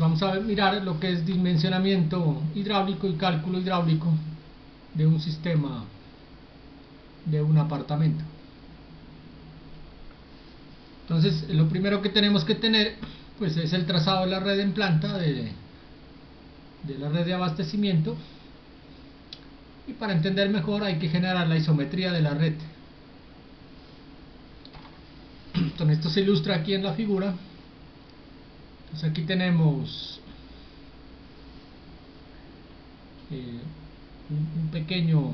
vamos a mirar lo que es dimensionamiento hidráulico y cálculo hidráulico de un sistema, de un apartamento. Entonces, lo primero que tenemos que tener pues es el trazado de la red en planta, de la red de abastecimiento, y para entender mejor hay que generar la isometría de la red. Entonces, esto se ilustra aquí en la figura. Entonces, aquí tenemos un pequeño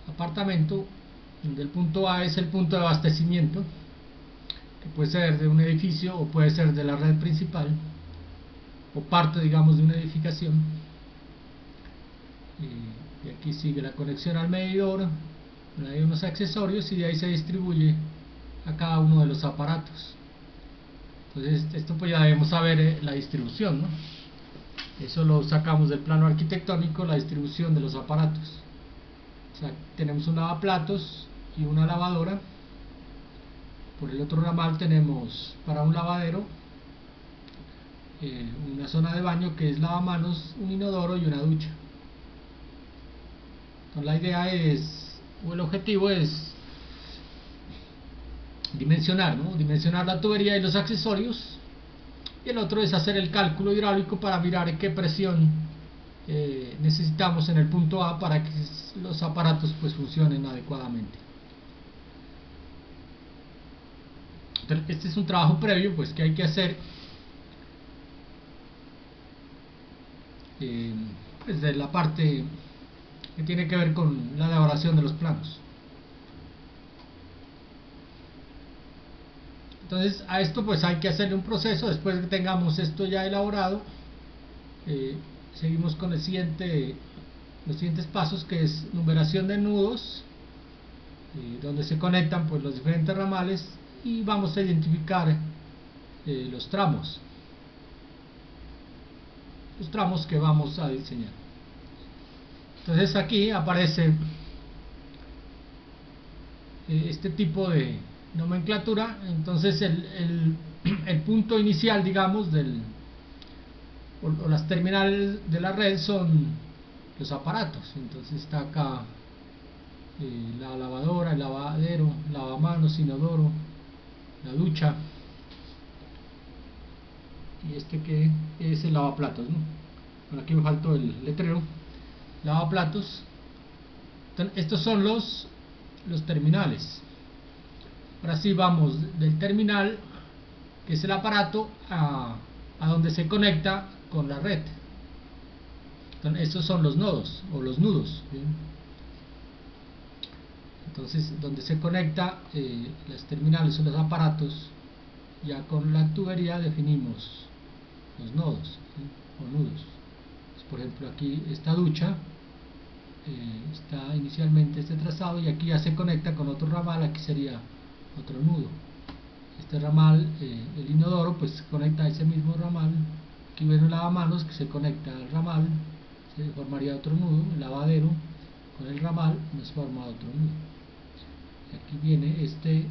apartamento donde el punto A es el punto de abastecimiento, que puede ser de un edificio o puede ser de la red principal o parte, digamos, de una edificación. Y aquí sigue la conexión al medidor, hay unos accesorios y de ahí se distribuye a cada uno de los aparatos. Entonces esto pues ya debemos saber la distribución, ¿no? Eso lo sacamos del plano arquitectónico, la distribución de los aparatos. O sea, tenemos un lavaplatos y una lavadora. Por el otro ramal tenemos para un lavadero una zona de baño que es lavamanos, un inodoro y una ducha. Entonces la idea es, o el objetivo es dimensionar, ¿no? Dimensionar la tubería y los accesorios, y el otro es hacer el cálculo hidráulico para mirar qué presión necesitamos en el punto A para que los aparatos pues funcionen adecuadamente. Entonces, este es un trabajo previo pues que hay que hacer desde la parte que tiene que ver con la elaboración de los planos. Entonces a esto pues hay que hacerle un proceso. Después de que tengamos esto ya elaborado, seguimos con los siguientes pasos, que es numeración de nudos, donde se conectan pues los diferentes ramales, y vamos a identificar los tramos que vamos a diseñar. Entonces aquí aparece este tipo de nomenclatura. Entonces el punto inicial, digamos, o las terminales de la red son los aparatos. Entonces está acá la lavadora, el lavadero, lavamanos, inodoro, la ducha, y este que es el lavaplatos, ¿no? Bueno, aquí me faltó el letrero, lavaplatos. Entonces, estos son los terminales. Ahora sí vamos del terminal, que es el aparato, a donde se conecta con la red. Entonces, estos son los nodos o los nudos, ¿sí? Entonces, donde se conecta las terminales o los aparatos, ya con la tubería definimos los nodos, ¿sí? O nudos. Entonces, por ejemplo, aquí esta ducha está inicialmente este trazado, y aquí ya se conecta con otro ramal. Aquí sería otro nudo. Este ramal, el inodoro, pues se conecta a ese mismo ramal. Aquí viene el lavamanos que se conecta al ramal, se formaría otro nudo. El lavadero con el ramal nos forma otro nudo. Aquí viene este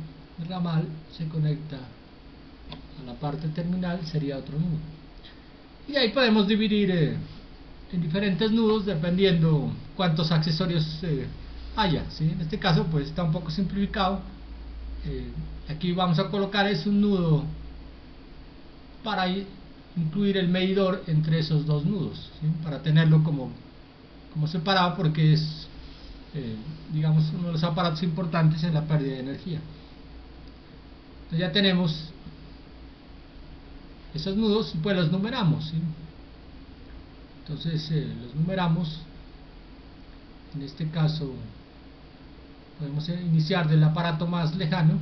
ramal, se conecta a la parte terminal, sería otro nudo. Y ahí podemos dividir en diferentes nudos dependiendo cuántos accesorios haya, ¿sí? En este caso pues está un poco simplificado. Aquí vamos a colocar es un nudo para incluir el medidor entre esos dos nudos, ¿sí? Para tenerlo como separado, porque es digamos uno de los aparatos importantes en la pérdida de energía. Entonces ya tenemos esos nudos y pues los numeramos, ¿sí? Entonces los numeramos. En este caso podemos iniciar del aparato más lejano.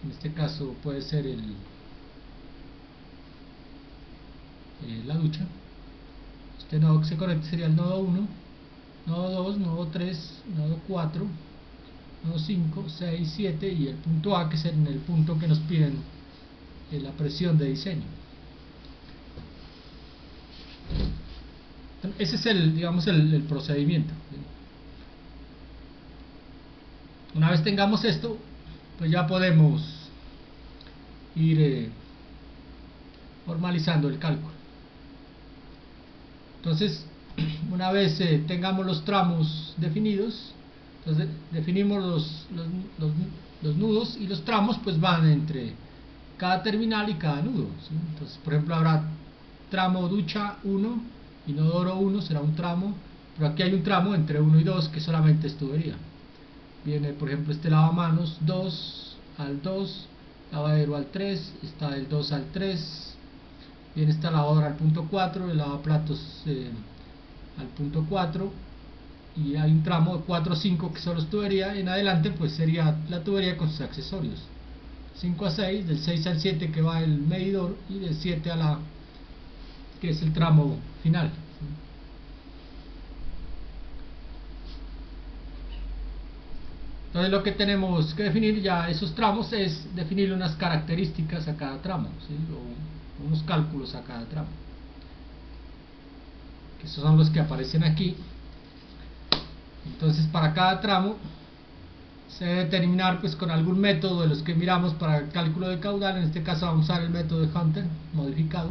En este caso puede ser la ducha. Este nodo que se conecta sería el nodo 1, nodo 2, nodo 3, nodo 4, nodo 5, 6, 7 y el punto A, que es en el punto que nos piden la presión de diseño. Ese es el procedimiento. Una vez tengamos esto, pues ya podemos ir formalizando el cálculo. Entonces, una vez tengamos los tramos definidos, entonces definimos los nudos, y los tramos pues van entre cada terminal y cada nudo, ¿sí? Entonces, por ejemplo, habrá tramo ducha 1 inodoro 1 será un tramo, pero aquí hay un tramo entre 1 y 2 que solamente es tubería. Viene, por ejemplo, este lavamanos 2 al 2, lavadero al 3, está del 2 al 3, viene esta lavadora al punto 4, el lavaplatos al punto 4, y hay un tramo de 4 a 5 que solo es tubería. En adelante pues sería la tubería con sus accesorios, 5 a 6, del 6 al 7 que va el medidor, y del 7 a la que es el tramo final. Entonces lo que tenemos que definir ya esos tramos es definir unas características a cada tramo, ¿sí? O unos cálculos a cada tramo, que esos son los que aparecen aquí. Entonces para cada tramo se debe determinar pues con algún método de los que miramos para el cálculo de caudal. En este caso vamos a usar el método de Hunter modificado.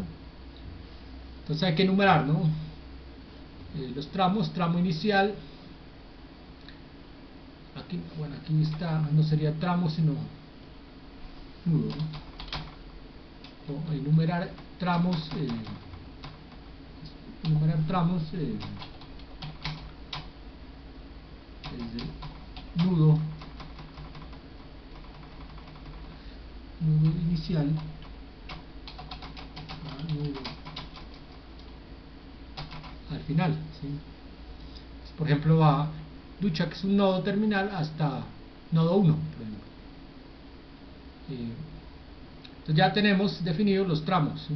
Entonces hay que enumerar, ¿no? Los tramos, tramo inicial. Aquí, bueno, aquí está, no sería tramo sino nudo, ¿no? O enumerar tramos, desde nudo inicial a nudo al final, ¿sí? Por ejemplo, va ducha, que es un nodo terminal, hasta nodo 1, por ejemplo. Entonces ya tenemos definidos los tramos, ¿sí?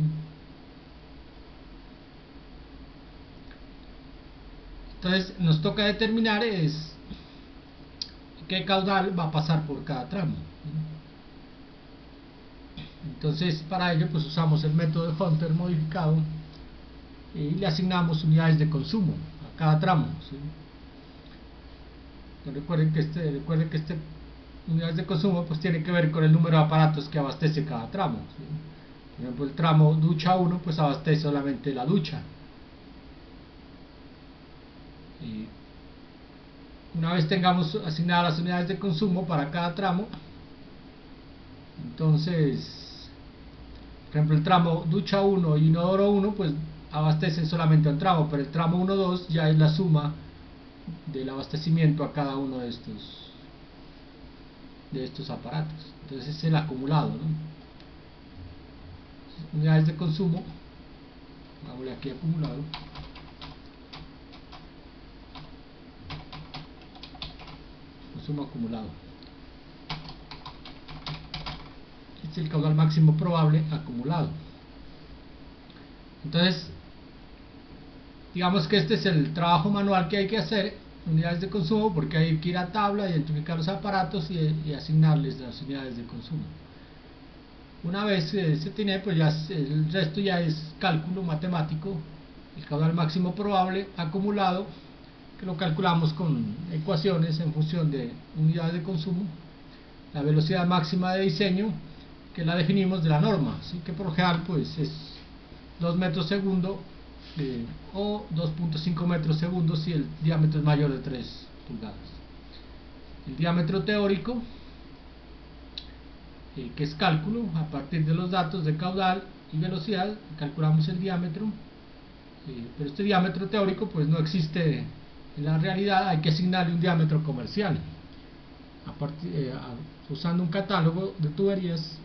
Entonces nos toca determinar es qué caudal va a pasar por cada tramo, ¿sí? Entonces para ello pues usamos el método de Hunter modificado y le asignamos unidades de consumo a cada tramo, ¿sí? Entonces recuerden que este unidades de consumo pues tiene que ver con el número de aparatos que abastece cada tramo, ¿sí? Por ejemplo, el tramo ducha 1 pues abastece solamente la ducha. Y una vez tengamos asignadas las unidades de consumo para cada tramo, entonces, por ejemplo, el tramo ducha 1 y inodoro 1 pues abastecen solamente un tramo, pero el tramo 1-2 ya es la suma del abastecimiento a cada uno de estos aparatos. Entonces es el acumulado, ¿no? Unidades de consumo, hagámosle aquí acumulado, consumo acumulado. Este es el caudal máximo probable acumulado. Entonces digamos que este es el trabajo manual que hay que hacer, unidades de consumo, porque hay que ir a tabla, identificar los aparatos y asignarles las unidades de consumo. Una vez se tiene, pues ya el resto ya es cálculo matemático. El caudal máximo probable acumulado, que lo calculamos con ecuaciones en función de unidades de consumo. La velocidad máxima de diseño, que la definimos de la norma, ¿sí? Que por lo general pues es 2 metros segundo o 2.5 metros segundo si el diámetro es mayor de 3 pulgadas. El diámetro teórico, que es cálculo a partir de los datos de caudal y velocidad, calculamos el diámetro, pero este diámetro teórico pues no existe en la realidad. Hay que asignarle un diámetro comercial usando un catálogo de tuberías,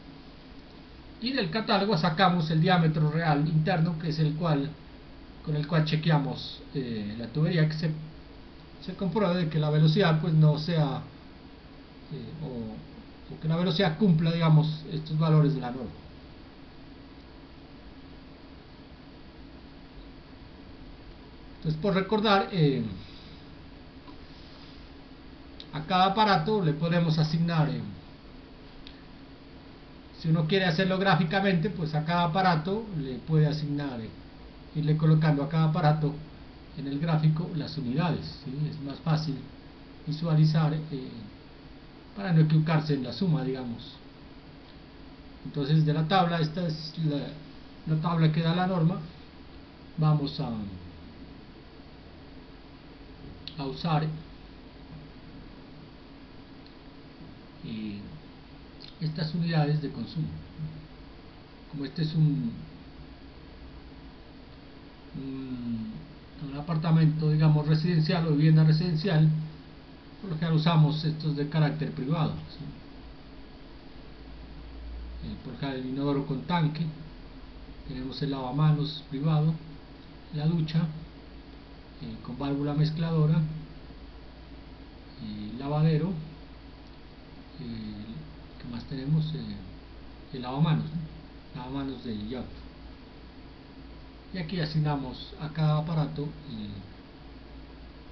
y del catálogo sacamos el diámetro real interno, que es con el cual chequeamos la tubería, que se compruebe de que la velocidad pues no sea o que la velocidad cumpla, digamos, estos valores de la norma. Entonces, por recordar, a cada aparato le podemos asignar, si uno quiere hacerlo gráficamente, pues a cada aparato le puede asignar, irle colocando a cada aparato en el gráfico las unidades, ¿sí? Es más fácil visualizar para no equivocarse en la suma, digamos. Entonces de la tabla, esta es la tabla que da la norma, vamos a usar estas unidades de consumo. Como este es un apartamento, digamos, residencial o vivienda residencial, por lo general usamos estos de carácter privado, ¿sí? Por ejemplo, el inodoro con tanque, tenemos el lavamanos privado, la ducha con válvula mezcladora, lavadero, ¿qué más tenemos? El lavamanos, ¿no? Lavamanos de llave. Y aquí asignamos a cada aparato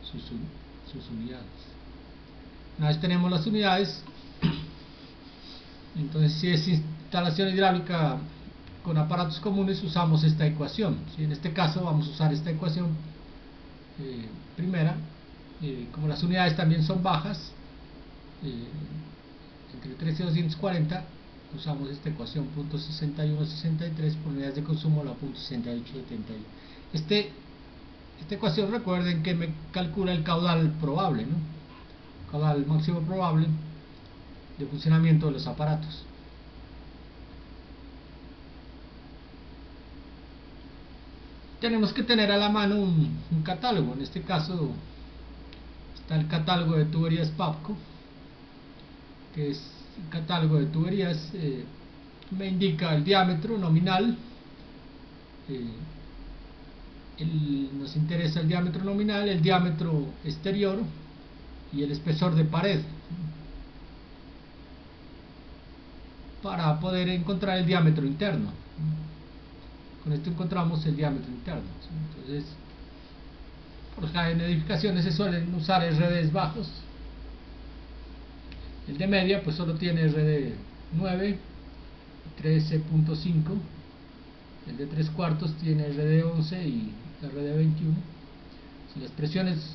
sus unidades. Una vez tenemos las unidades, entonces si es instalación hidráulica con aparatos comunes, usamos esta ecuación, ¿sí? En este caso vamos a usar esta ecuación primera. Como las unidades también son bajas, entre 13 y 240, usamos esta ecuación .6163 por unidades de consumo, la .6871. Esta ecuación, recuerden que me calcula el caudal probable, ¿no? Caudal máximo probable de funcionamiento de los aparatos. Tenemos que tener a la mano un catálogo. En este caso está el catálogo de tuberías PAPCO, que es el catálogo de tuberías. Me indica el diámetro nominal, nos interesa el diámetro nominal, el diámetro exterior y el espesor de pared, para poder encontrar el diámetro interno. Con esto encontramos el diámetro interno. Entonces, por ejemplo, en edificaciones se suelen usar RDs bajos. El de media pues solo tiene RD 9, 13.5. El de 3/4 tiene RD 11 y RD 21. Si las presiones,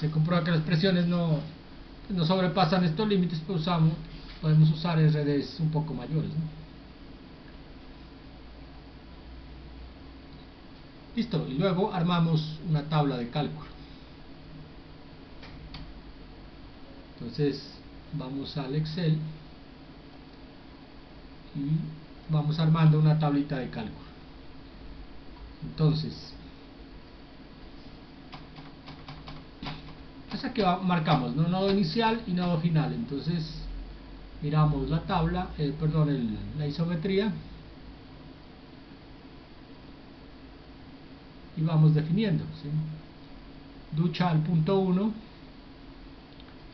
se comprueba que las presiones no sobrepasan estos límites, pues podemos usar RDs un poco mayores, ¿no? Listo, y luego armamos una tabla de cálculo. Entonces vamos al Excel y vamos armando una tablita de cálculo. Entonces, pues aquí marcamos, ¿no? Nodo inicial y nodo final. Entonces miramos la tabla, la isometría, y vamos definiendo, ¿sí? Ducha al punto 1,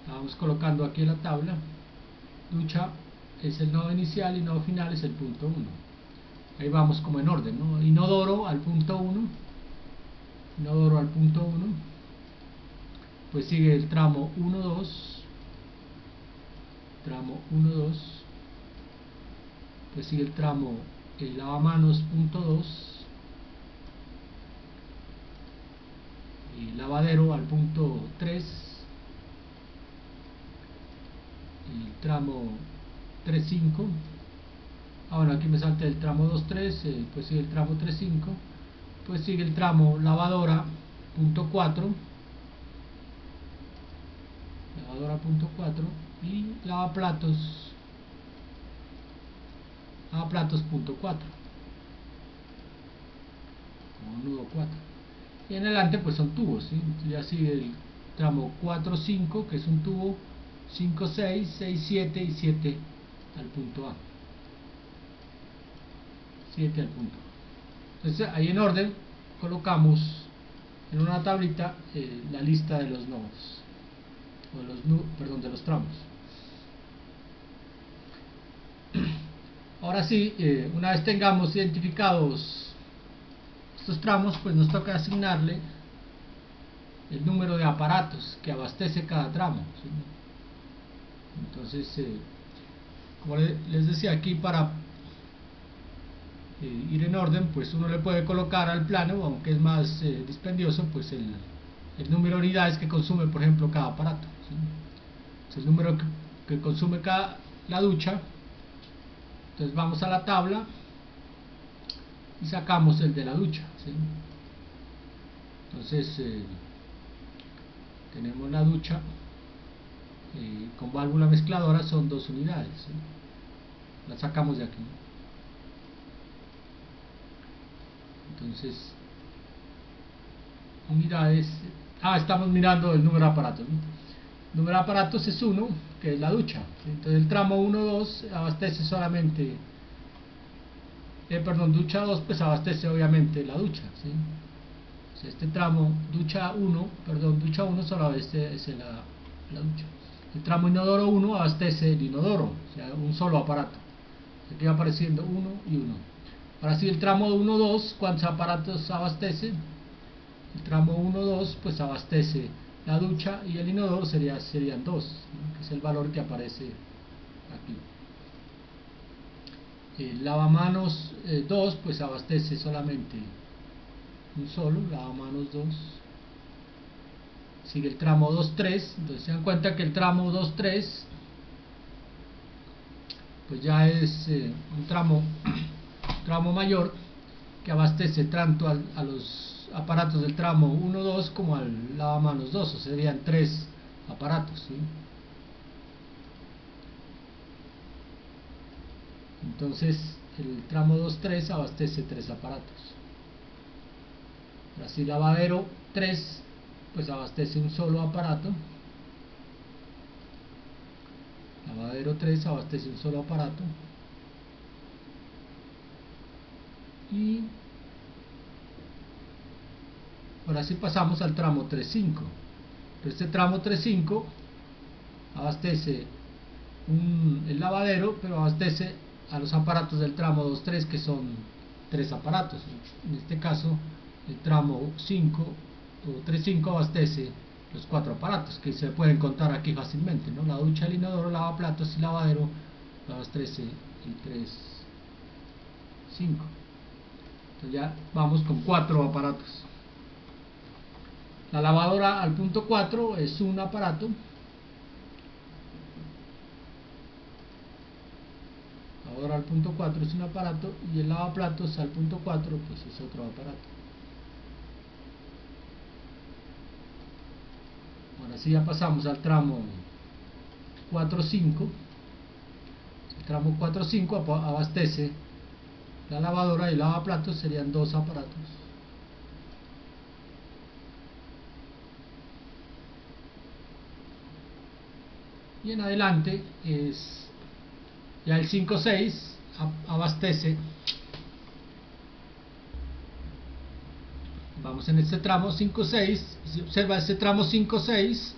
la vamos colocando aquí en la tabla. Ducha es el nodo inicial y nodo final es el punto 1. Ahí vamos como en orden, ¿no? Inodoro al punto 1, inodoro al punto 1, pues sigue el tramo 1, 2, tramo 1, 2, pues sigue el tramo el lavamanos punto 2, y lavadero al punto 3, el tramo 3.5. Bueno, aquí me salté el tramo 2.3, pues sigue el tramo 3.5, pues sigue el tramo lavadora punto 4, y lavaplatos punto 4, como nudo 4. Y en adelante pues son tubos, ¿sí? Ya sigue el tramo 4.5, que es un tubo, 5.6, 6.7 y 7 al punto A. 7 al punto A. Entonces ahí en orden colocamos en una tablita la lista de los nodos, o de los tramos. Ahora sí, una vez tengamos identificados estos tramos, pues nos toca asignarle el número de aparatos que abastece cada tramo, ¿sí? Entonces, como les decía, aquí para ir en orden, pues uno le puede colocar al plano, aunque es más dispendioso, pues el número de unidades que consume, por ejemplo, cada aparato, ¿sí? Es el número que consume la ducha. Entonces vamos a la tabla y sacamos el de la ducha, ¿sí? Entonces tenemos la ducha con válvula mezcladora, son 2 unidades, ¿sí? La sacamos de aquí. Entonces, unidades, estamos mirando el número de aparatos, ¿no? El número de aparatos es 1, que es la ducha, ¿sí? Entonces el tramo 1-2 abastece solamente, ducha 2 pues abastece obviamente la ducha, ¿sí? O sea, este tramo ducha 1 solo abastece la ducha. El tramo inodoro 1 abastece el inodoro, o sea, un solo aparato. Aquí va apareciendo 1 y 1. Ahora sí, el tramo 1-2, ¿cuántos aparatos abastece? El tramo 1-2 pues abastece la ducha y el inodoro serían 2, ¿no? Que es el valor que aparece aquí. El lavamanos 2 pues abastece solamente un solo, lavamanos 2. Sigue el tramo 2-3, entonces se dan cuenta que el tramo 2-3 pues ya es un tramo mayor, que abastece tanto a los aparatos del tramo 1-2 como al lavamanos 2, o sea, serían 3 aparatos, ¿sí? Entonces el tramo 2-3 abastece 3 aparatos. Ahora sí, lavadero 3 pues abastece un solo aparato. Lavadero 3 abastece un solo aparato. Y ahora sí pasamos al tramo 3-5. Este tramo 3-5 abastece el lavadero, pero abastece a los aparatos del tramo 2-3, que son 3 aparatos. En este caso, el tramo 5 o 3-5 abastece los 4 aparatos, que se pueden contar aquí fácilmente, ¿no? La ducha, el inodoro, lavaplatos y lavadero abastece el 3-5. Entonces ya vamos con 4 aparatos. La lavadora al punto 4 es un aparato. La lavadora al punto 4 es un aparato, y el lavaplatos al punto 4 pues es otro aparato. Ahora sí ya pasamos al tramo 4-5. El tramo 4-5 abastece la lavadora y el lavaplatos, serían 2 aparatos. Y en adelante es ya el 5-6 abastece, vamos en este tramo 5-6, si observa este tramo 5-6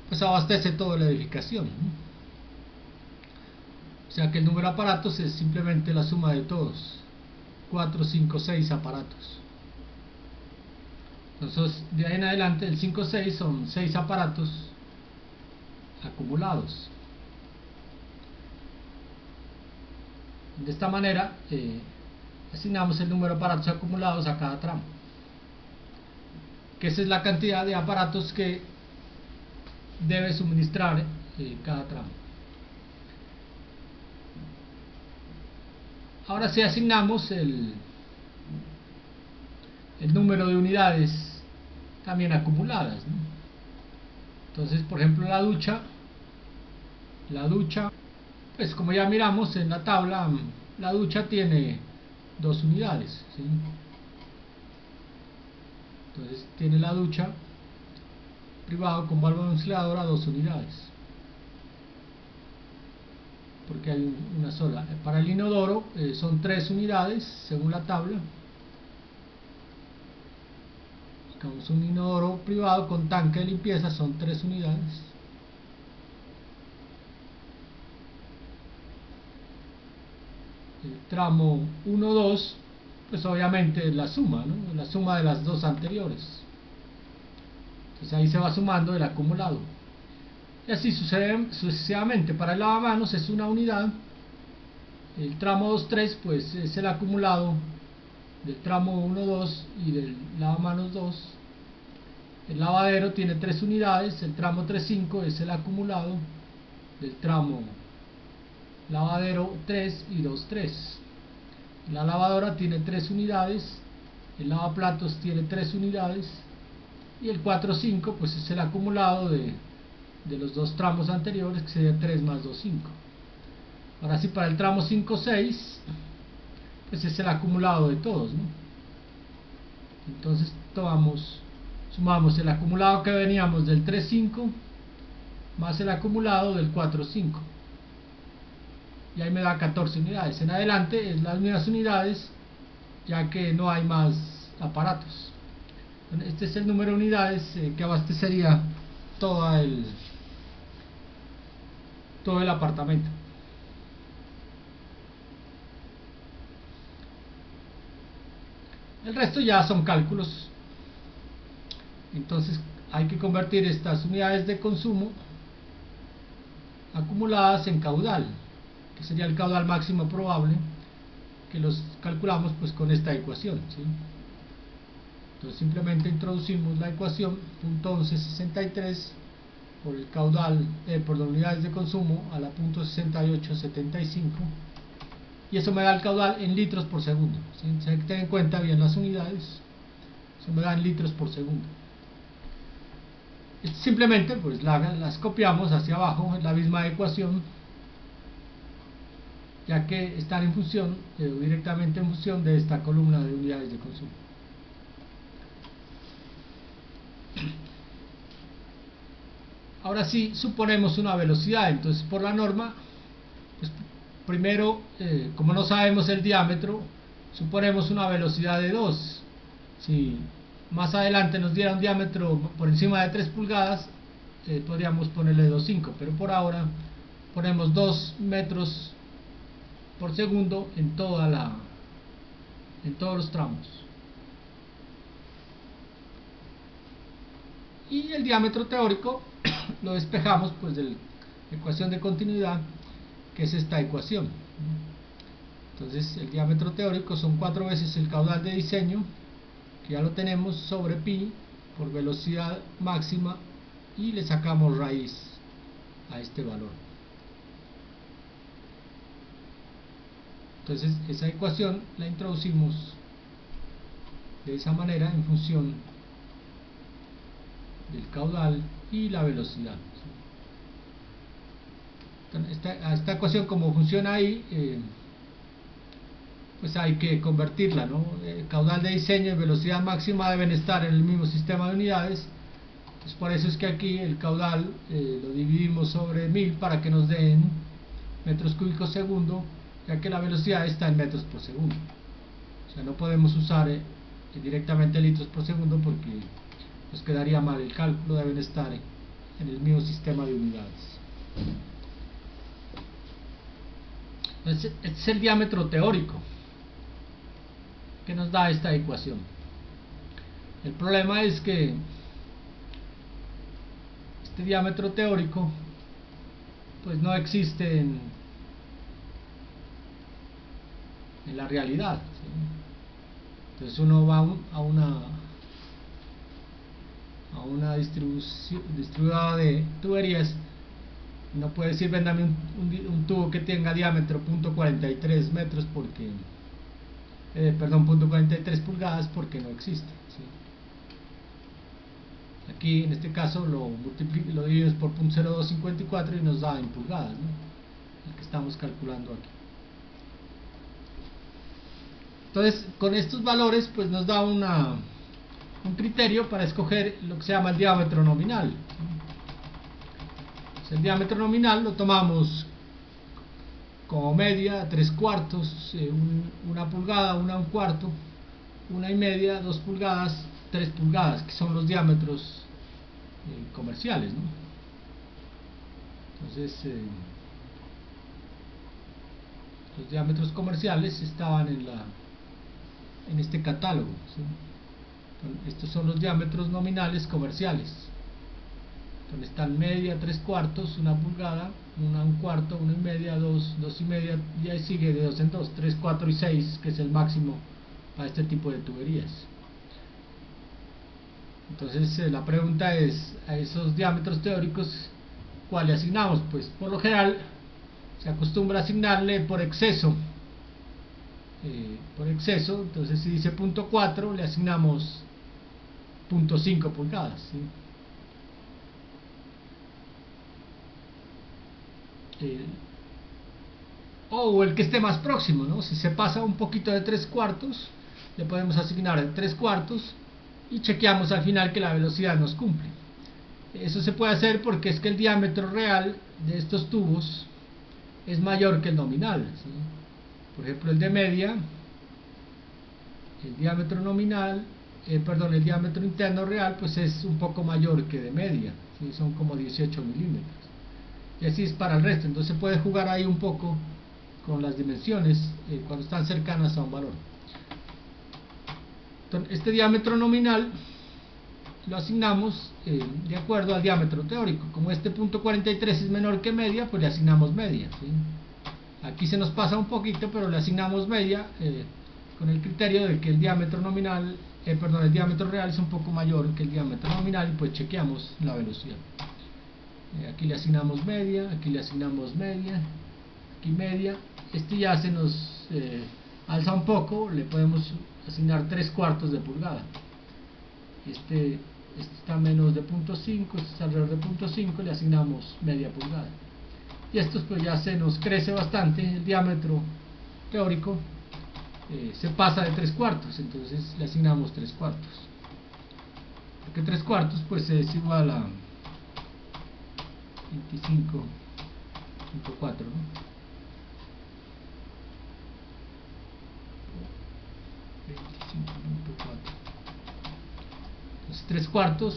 pues abastece toda la edificación, ¿no? O sea que el número de aparatos es simplemente la suma de todos, 4, 5, 6 aparatos. Entonces de ahí en adelante el 5-6 son 6 aparatos acumulados. De esta manera asignamos el número de aparatos acumulados a cada tramo, que esa es la cantidad de aparatos que debe suministrar cada tramo. Ahora sí asignamos el número de unidades también acumuladas, ¿no? Entonces, por ejemplo, la ducha, pues como ya miramos en la tabla, la ducha tiene 2 unidades, ¿sí? Entonces tiene la ducha privado con válvula mezcladora 2 unidades, porque hay una sola. Para el inodoro son 3 unidades según la tabla. Buscamos un inodoro privado con tanque de limpieza, son 3 unidades. El tramo 1-2 pues obviamente es la suma, ¿no? La suma de las dos anteriores. Entonces ahí se va sumando el acumulado. Y así sucesivamente. Para el lavamanos es una unidad. El tramo 2-3 pues es el acumulado del tramo 1-2 y del lavamanos 2. El lavadero tiene 3 unidades. El tramo 3-5 es el acumulado del tramo lavadero 3 y 2-3. La lavadora tiene 3 unidades, el lavaplatos tiene 3 unidades y el 4,5 pues es el acumulado de los dos tramos anteriores, que sería 3 más 2, 5. Ahora sí, para el tramo 5,6 pues es el acumulado de todos, ¿no? Entonces sumamos el acumulado que veníamos del 3,5 más el acumulado del 4,5 y ahí me da 14 unidades. En adelante es las mismas unidades, ya que no hay más aparatos. Este es el número de unidades que abastecería todo el apartamento. El resto ya son cálculos. Entonces hay que convertir estas unidades de consumo acumuladas en caudal, que sería el caudal máximo probable, que los calculamos pues con esta ecuación, ¿sí? Entonces simplemente introducimos la ecuación .1163 por el caudal por las unidades de consumo a la .6875 y eso me da el caudal en litros por segundo, ¿sí? Hay que tener en cuenta bien las unidades, eso me da en litros por segundo. Simplemente pues las copiamos hacia abajo, es la misma ecuación, ya que están en función, directamente en función de esta columna de unidades de consumo. Ahora sí, suponemos una velocidad. Entonces por la norma, pues, primero, como no sabemos el diámetro, suponemos una velocidad de 2. Si más adelante nos diera un diámetro por encima de 3 pulgadas, podríamos ponerle 2,5, pero por ahora ponemos 2 metros por segundo en todos los tramos. Y el diámetro teórico lo despejamos pues de la ecuación de continuidad, que es esta ecuación. Entonces el diámetro teórico son 4 veces el caudal de diseño, que ya lo tenemos, sobre pi por velocidad máxima, y le sacamos raíz a este valor. Entonces esa ecuación la introducimos de esa manera en función del caudal y la velocidad. Esta ecuación, como funciona ahí, pues hay que convertirla, ¿no? El caudal de diseño y velocidad máxima deben estar en el mismo sistema de unidades. Pues por eso es que aquí el caudal lo dividimos sobre 1000 para que nos den metros cúbicos segundo, ya que la velocidad está en metros por segundo. O sea, no podemos usar directamente litros por segundo porque nos quedaría mal el cálculo, deben estar en el mismo sistema de unidades. Entonces, este es el diámetro teórico que nos da esta ecuación. El problema es que este diámetro teórico pues no existe en la realidad, ¿sí? Entonces uno va a una distribuidora de tuberías, no puede decir véndame un tubo que tenga diámetro .43 metros porque perdón, .43 pulgadas, porque no existe, ¿sí? Aquí en este caso lo dividimos por .0254 y nos da en pulgadas, ¿no? El que estamos calculando aquí. Entonces con estos valores pues nos da un criterio para escoger lo que se llama el diámetro nominal. Entonces, el diámetro nominal lo tomamos como media, 3/4, 1 pulgada, 1/4, 1,5, 2 pulgadas, 3 pulgadas, que son los diámetros comerciales, ¿no? Entonces los diámetros comerciales estaban en este catálogo, ¿sí? Estos son los diámetros nominales comerciales, donde están media, 3/4, 1 pulgada, 1/4, 1,5, 2, 2,5, y ahí sigue de 2 en 2, 3, 4 y 6, que es el máximo para este tipo de tuberías. Entonces la pregunta es, a esos diámetros teóricos, ¿cuál le asignamos? Pues por lo general se acostumbra a asignarle por exceso por exceso. Entonces si dice 0.4 le asignamos 0.5 pulgadas, ¿sí? O el que esté más próximo, ¿no? Si se pasa un poquito de 3/4 le podemos asignar 3/4 y chequeamos al final que la velocidad nos cumple. Eso se puede hacer porque es que el diámetro real de estos tubos es mayor que el nominal, ¿sí? Por ejemplo, el de media, el diámetro nominal, el diámetro interno real, pues es un poco mayor que de media, ¿sí? Son como 18 milímetros. Y así es para el resto. Entonces se puede jugar ahí un poco con las dimensiones cuando están cercanas a un valor. Entonces, este diámetro nominal lo asignamos de acuerdo al diámetro teórico. Como este 0.43 es menor que media, pues le asignamos media, ¿sí? Aquí se nos pasa un poquito, pero le asignamos media con el criterio de que el diámetro nominal, el diámetro real es un poco mayor que el diámetro nominal, y pues chequeamos la velocidad. Aquí le asignamos media, aquí le asignamos media, aquí media. Este ya se nos alza un poco, le podemos asignar 3/4 de pulgada. Este está menos de 0.5, este está alrededor de 0.5, le asignamos media pulgada. Y estos pues ya se nos crece bastante, el diámetro teórico se pasa de 3/4, entonces le asignamos 3/4. Porque 3/4 pues es igual a 25.4, ¿no? 25.4. Entonces 3/4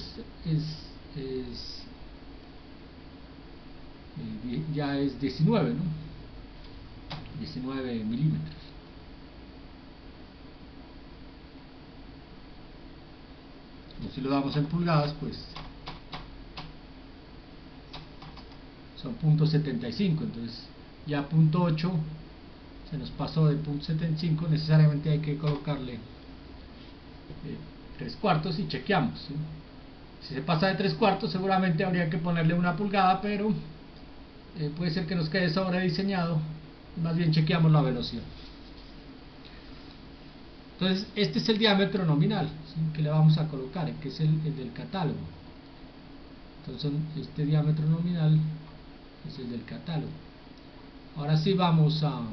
ya es 19, ¿no? 19 milímetros. Y si lo damos en pulgadas, pues son 0.75, entonces ya 0.8 se nos pasó de 0.75, necesariamente hay que colocarle 3/4 y chequeamos, ¿sí? Si se pasa de 3/4 seguramente habría que ponerle 1 pulgada, pero puede ser que nos quede sobrediseñado, más bien chequeamos la velocidad. Entonces este es el diámetro nominal, ¿sí?, que le vamos a colocar, que es el del catálogo. Entonces este diámetro nominal es el del catálogo. Ahora sí vamos al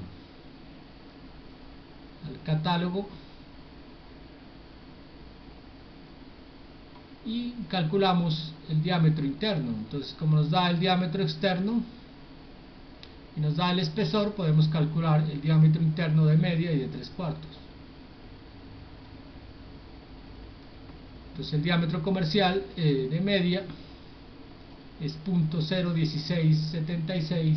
catálogo y calculamos el diámetro interno. Entonces, como nos da el diámetro externo y nos da el espesor, podemos calcular el diámetro interno de media y de 3/4. Entonces el diámetro comercial de media es 0.01676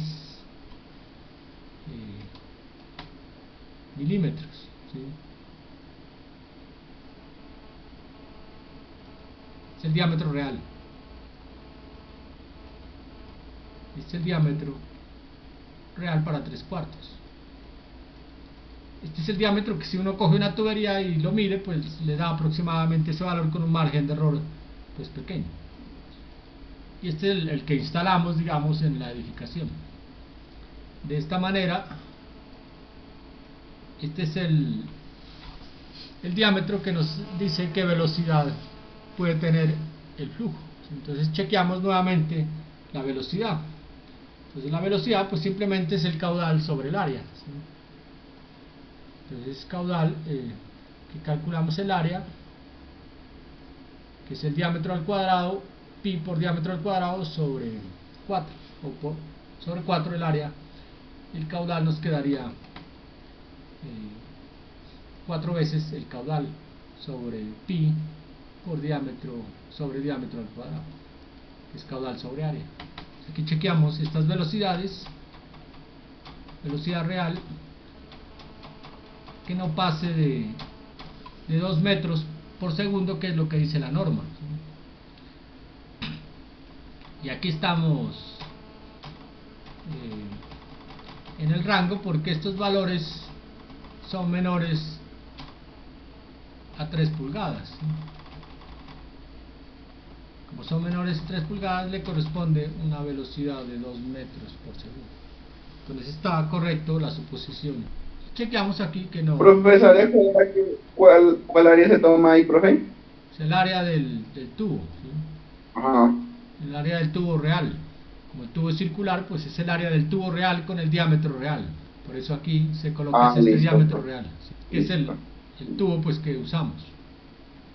milímetros, ¿sí? Es el diámetro real. Este es el diámetro real para 3/4. Este es el diámetro que si uno coge una tubería y lo mide, pues le da aproximadamente ese valor con un margen de error pues pequeño. Y este es el que instalamos, digamos, en la edificación. De esta manera, este es el diámetro que nos dice qué velocidad puede tener el flujo. Entonces chequeamos nuevamente la velocidad. Entonces la velocidad pues simplemente es el caudal sobre el área, ¿sí? Entonces caudal, que calculamos el área, que es el diámetro al cuadrado, pi por diámetro al cuadrado sobre 4, o sobre 4 el área. El caudal nos quedaría 4 veces el caudal sobre pi por diámetro sobre diámetro al cuadrado, que es caudal sobre área. Aquí chequeamos estas velocidades, velocidad real que no pase de 2 metros por segundo, que es lo que dice la norma, ¿sí? Y aquí estamos en el rango, porque estos valores son menores a 3 pulgadas, ¿sí? Como son menores a 3 pulgadas, le corresponde una velocidad de 2 metros por segundo. Entonces está correcto la suposición chequeamos aquí que no. Profesor, ¿cuál área se toma ahí, profe? Es el área del tubo, ¿sí? Ajá. El área del tubo real. Como el tubo es circular, pues es el área del tubo real con el diámetro real. Por eso aquí se coloca Ah, este listo, diámetro profe. real, ¿sí? Que es Listo. el tubo pues que usamos.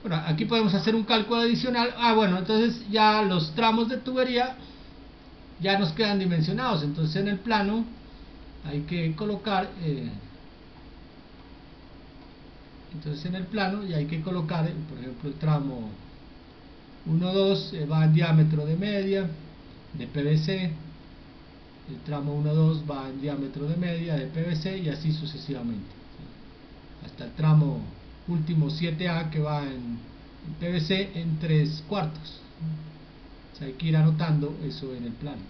Bueno, aquí podemos hacer un cálculo adicional. Bueno, entonces ya los tramos de tubería ya nos quedan dimensionados. Entonces en el plano hay que colocar entonces en el plano ya hay que colocar, por ejemplo, el tramo 1-2 va en diámetro de media de PVC, el tramo 1-2 va en diámetro de media de PVC y así sucesivamente, hasta el tramo último 7A que va en PVC en 3/4. O sea, hay que ir anotando eso en el plano.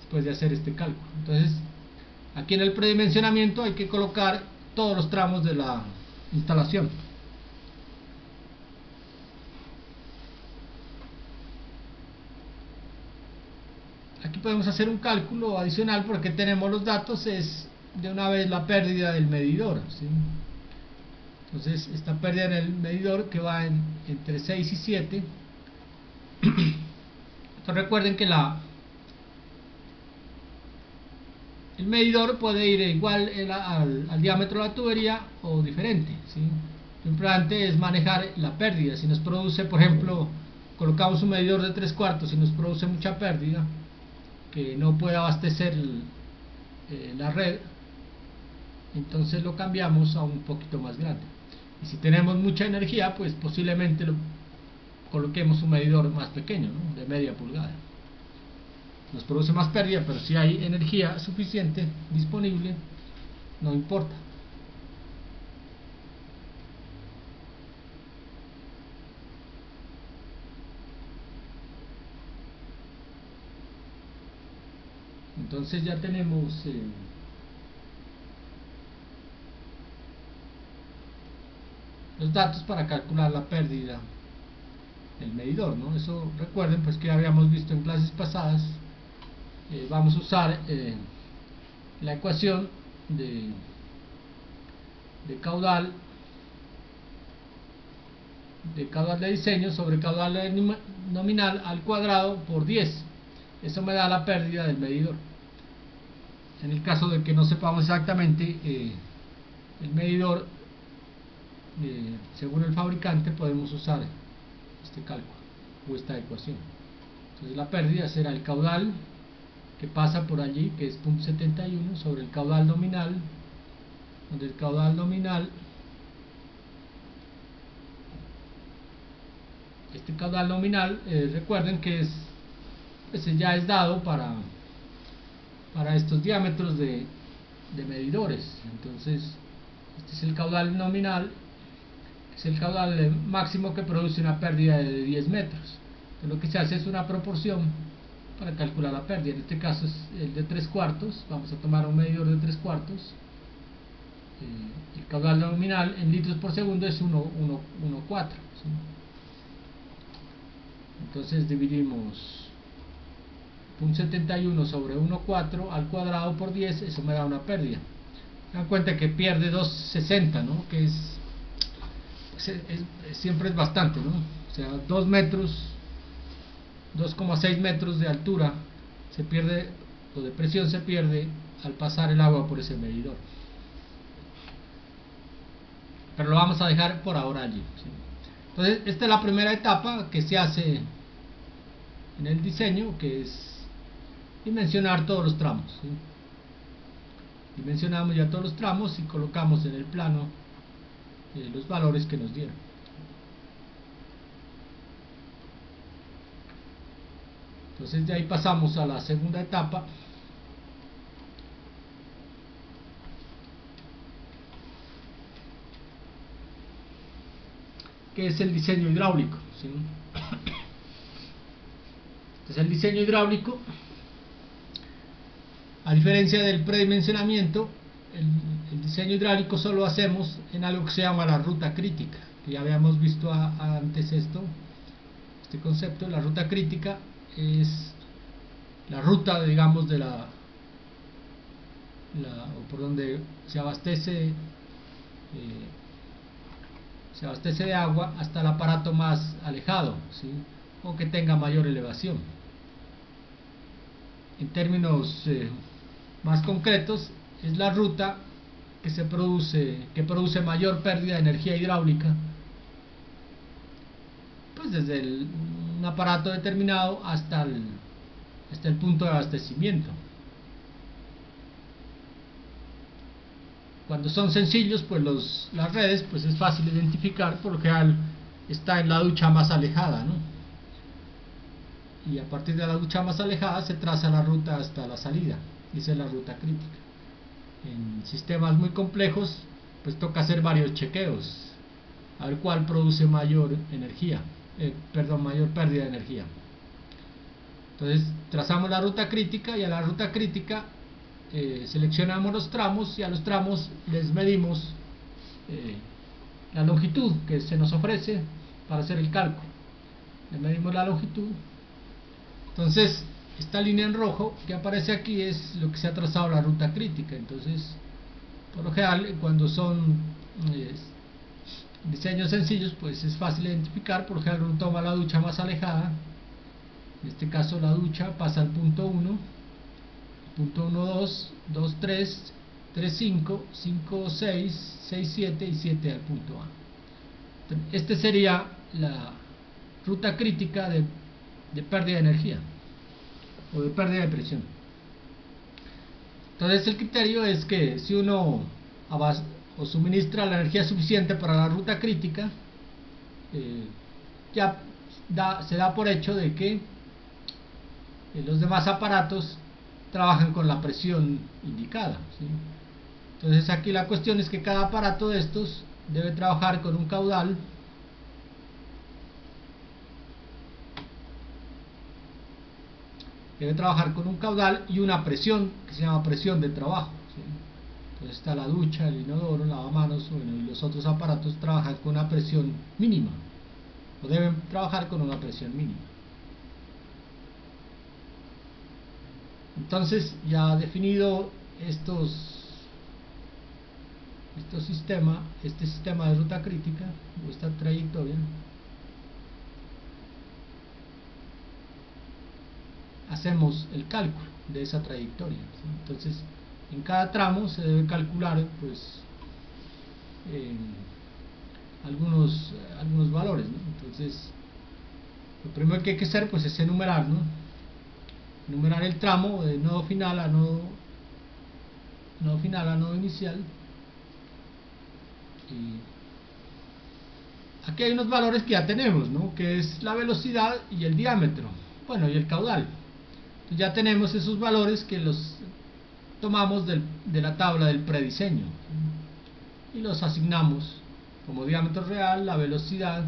Después de hacer este cálculo. Entonces, aquí en el predimensionamiento hay que colocar todos los tramos de la instalación. Aquí podemos hacer un cálculo adicional porque tenemos los datos, es de una vez la pérdida del medidor, ¿sí? Entonces esta pérdida en el medidor que va entre 6 y 7. Entonces recuerden que el medidor puede ir igual al diámetro de la tubería o diferente, ¿sí? Lo importante es manejar la pérdida. Si nos produce, por ejemplo, colocamos un medidor de 3/4 y nos produce mucha pérdida, que no puede abastecer la red, entonces lo cambiamos a un poquito más grande. Y si tenemos mucha energía, pues posiblemente coloquemos un medidor más pequeño, ¿no? De media pulgada. Nos produce más pérdida, pero si hay energía suficiente disponible, no importa. Entonces ya tenemos los datos para calcular la pérdida del medidor, ¿no? Eso recuerden pues que habíamos visto en clases pasadas. Vamos a usar la ecuación de caudal de diseño sobre caudal nominal al cuadrado por 10. Eso me da la pérdida del medidor. En el caso de que no sepamos exactamente el medidor, según el fabricante, podemos usar este cálculo o esta ecuación. Entonces la pérdida será el caudal que pasa por allí, que es 0.71, sobre el caudal nominal, donde el caudal nominal, este caudal nominal, recuerden que pues ya es dado para estos diámetros de medidores. Entonces este es el caudal nominal, es el caudal máximo que produce una pérdida de 10 metros. Entonces lo que se hace es una proporción para calcular la pérdida. En este caso es el de 3/4. Vamos a tomar un medidor de 3/4. El caudal nominal en litros por segundo es 1,4, ¿sí? Entonces dividimos 0.71 sobre 1,4 al cuadrado por 10, eso me da una pérdida. Se dan cuenta que pierde 2,60, ¿no? Que siempre es bastante, ¿no? O sea, 2 metros, 2,6 metros de altura se pierde, o de presión se pierde al pasar el agua por ese medidor. Pero lo vamos a dejar por ahora allí, ¿sí? Entonces esta es la primera etapa que se hace en el diseño, que es dimensionar todos los tramos, ¿sí? Dimensionamos ya todos los tramos y colocamos en el plano los valores que nos dieron. Entonces de ahí pasamos a la segunda etapa, que es el diseño hidráulico, ¿sí? Entonces el diseño hidráulico, a diferencia del predimensionamiento, el diseño hidráulico solo hacemos en algo que se llama la ruta crítica, que ya habíamos visto antes este concepto. La ruta crítica es la ruta, digamos, de o por donde se abastece de agua hasta el aparato más alejado, ¿sí? O que tenga mayor elevación. En términos más concretos, es la ruta que produce mayor pérdida de energía hidráulica, pues desde un aparato determinado hasta el punto de abastecimiento. Cuando son sencillos, pues las redes, pues es fácil identificar, por lo general está en la ducha más alejada, ¿no? Y a partir de la ducha más alejada se traza la ruta hasta la salida, y esa es la ruta crítica. En sistemas muy complejos, pues toca hacer varios chequeos, a ver cuál produce mayor energía, mayor pérdida de energía. Entonces trazamos la ruta crítica, y a la ruta crítica seleccionamos los tramos, y a los tramos les medimos la longitud que se nos ofrece para hacer el cálculo. Le medimos la longitud. Entonces esta línea en rojo que aparece aquí es lo que se ha trazado la ruta crítica. Entonces, por lo general, cuando son diseños sencillos, pues es fácil identificar. Por lo general uno toma la ducha más alejada, en este caso la ducha pasa al punto 1, punto 1, 2, 2, 3, 3, 5, 5, 6, 6, 7 y 7 al punto A. Este sería la ruta crítica de pérdida de energía o de pérdida de presión. Entonces el criterio es que si uno suministra la energía suficiente para la ruta crítica, ya se da por hecho de que los demás aparatos trabajan con la presión indicada, ¿sí? Entonces aquí la cuestión es que cada aparato de estos debe trabajar con un caudal y una presión que se llama presión de trabajo, ¿sí? Entonces está la ducha, el inodoro, el lavamanos, y los otros aparatos trabajan con una presión mínima, o deben trabajar con una presión mínima. Entonces, ya definido este sistema de ruta crítica o esta trayectoria, hacemos el cálculo de esa trayectoria, ¿sí? Entonces en cada tramo se debe calcular, pues, algunos valores, ¿no? Entonces lo primero que hay que hacer, pues, es enumerar, ¿no? Enumerar el tramo de nodo final a nodo inicial. Y aquí hay unos valores que ya tenemos, ¿no? Que es la velocidad y el diámetro, bueno, y el caudal. Entonces ya tenemos esos valores que los tomamos de la tabla del prediseño, ¿sí? Y los asignamos como diámetro real, la velocidad,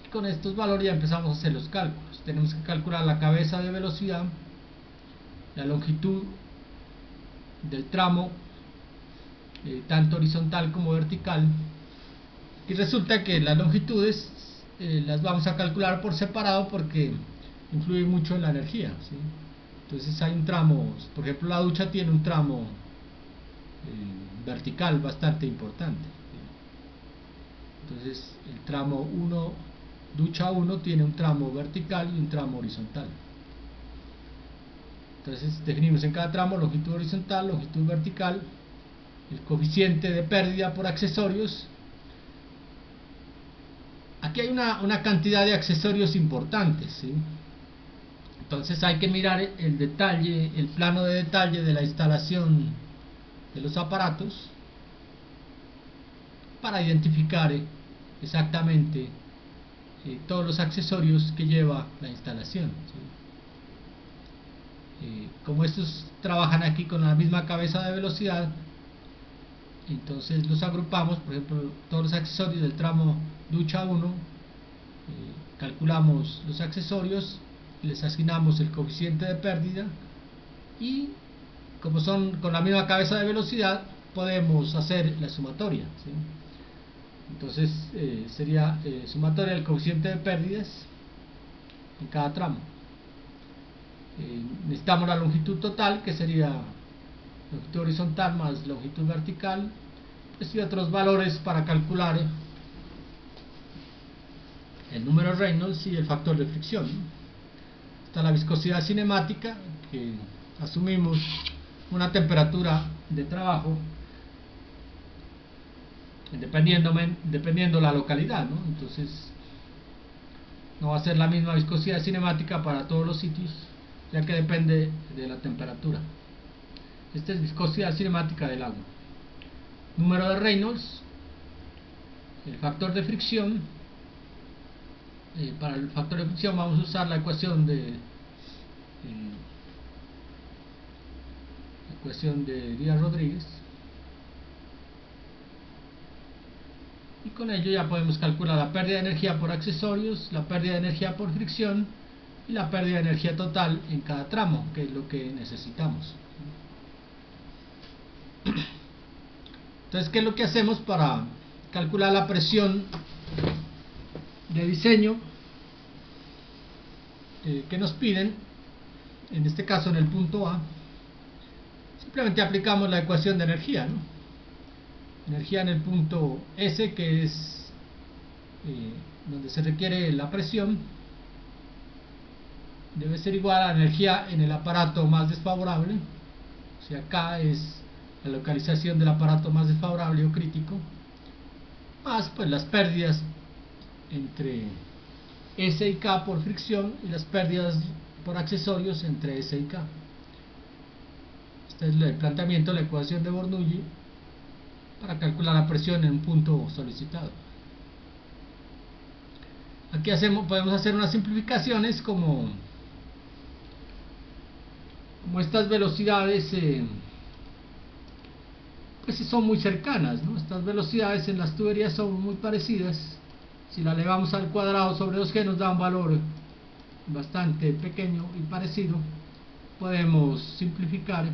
y con estos valores ya empezamos a hacer los cálculos. Tenemos que calcular la cabeza de velocidad, la longitud del tramo, tanto horizontal como vertical, y resulta que las longitudes las vamos a calcular por separado porque influye mucho en la energía, ¿sí? Entonces hay un tramo, por ejemplo la ducha tiene un tramo vertical bastante importante, ¿sí? Entonces el tramo 1, ducha 1, tiene un tramo vertical y un tramo horizontal. Entonces definimos en cada tramo longitud horizontal, longitud vertical, el coeficiente de pérdida por accesorios. Aquí hay una cantidad de accesorios importantes, ¿sí? Entonces hay que mirar el detalle, el plano de detalle de la instalación de los aparatos para identificar exactamente todos los accesorios que lleva la instalación, ¿sí? Como estos trabajan aquí con la misma cabeza de velocidad, entonces los agrupamos. Por ejemplo, todos los accesorios del tramo ducha 1, calculamos los accesorios, les asignamos el coeficiente de pérdida, y como son con la misma cabeza de velocidad podemos hacer la sumatoria, ¿sí? Entonces sería sumatoria del coeficiente de pérdidas en cada tramo. necesitamos la longitud total, que sería longitud horizontal más longitud vertical, pues, y otros valores para calcular el número de Reynolds y el factor de fricción. Está la viscosidad cinemática, que asumimos una temperatura de trabajo dependiendo la localidad, ¿no? Entonces no va a ser la misma viscosidad cinemática para todos los sitios, ya que depende de la temperatura. Esta es viscosidad cinemática del agua. Número de Reynolds, el factor de fricción. Para el factor de fricción vamos a usar la ecuación de Díaz-Rodríguez, y con ello ya podemos calcular la pérdida de energía por accesorios, la pérdida de energía por fricción y la pérdida de energía total en cada tramo, que es lo que necesitamos. Entonces, ¿qué es lo que hacemos para calcular la presión de diseño que nos piden? En este caso, en el punto A, simplemente aplicamos la ecuación de energía, ¿no? Energía en el punto S, que es donde se requiere la presión, debe ser igual a la energía en el aparato más desfavorable. O sea, K es la localización del aparato más desfavorable o crítico, más pues las pérdidas entre S y K por fricción y las pérdidas por accesorios entre S y K. Este es el planteamiento de la ecuación de Bernoulli para calcular la presión en un punto solicitado. Aquí podemos hacer unas simplificaciones como estas velocidades pues son muy cercanas, ¿no? Estas velocidades en las tuberías son muy parecidas. Si la elevamos al cuadrado sobre 2G nos da un valor bastante pequeño y parecido. Podemos simplificar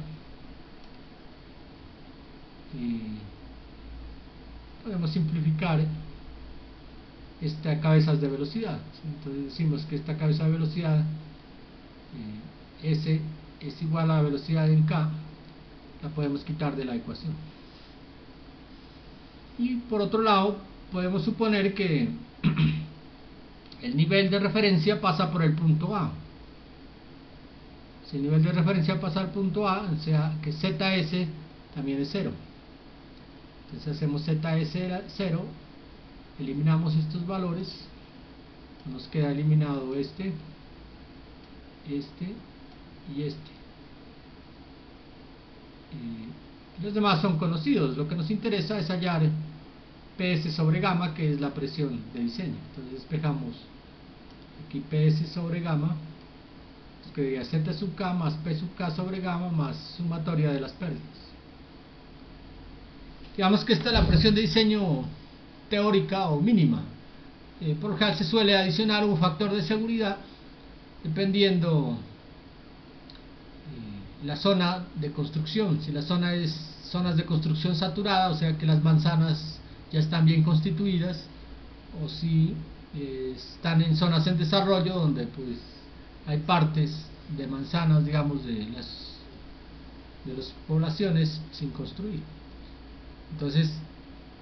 esta cabezas de velocidad. Entonces decimos que esta cabeza de velocidad S es igual a la velocidad en K, la podemos quitar de la ecuación. Y por otro lado, podemos suponer que el nivel de referencia pasa por el punto A. Si el nivel de referencia pasa al punto A, o sea que ZS también es 0. Entonces hacemos ZS 0, eliminamos estos valores, nos queda eliminado este y este. Los demás son conocidos. Lo que nos interesa es hallar PS sobre gamma, que es la presión de diseño. Entonces despejamos aquí PS sobre gamma, que sería Z sub K más P sub K sobre gamma más sumatoria de las pérdidas. Digamos que esta es la presión de diseño teórica o mínima. Por lo general se suele adicionar un factor de seguridad dependiendo la zona de construcción. Si la zona es zonas de construcción saturada, o sea que las manzanas ya están bien constituidas, o si están en zonas en desarrollo donde pues hay partes de manzanas, digamos, de las poblaciones sin construir. Entonces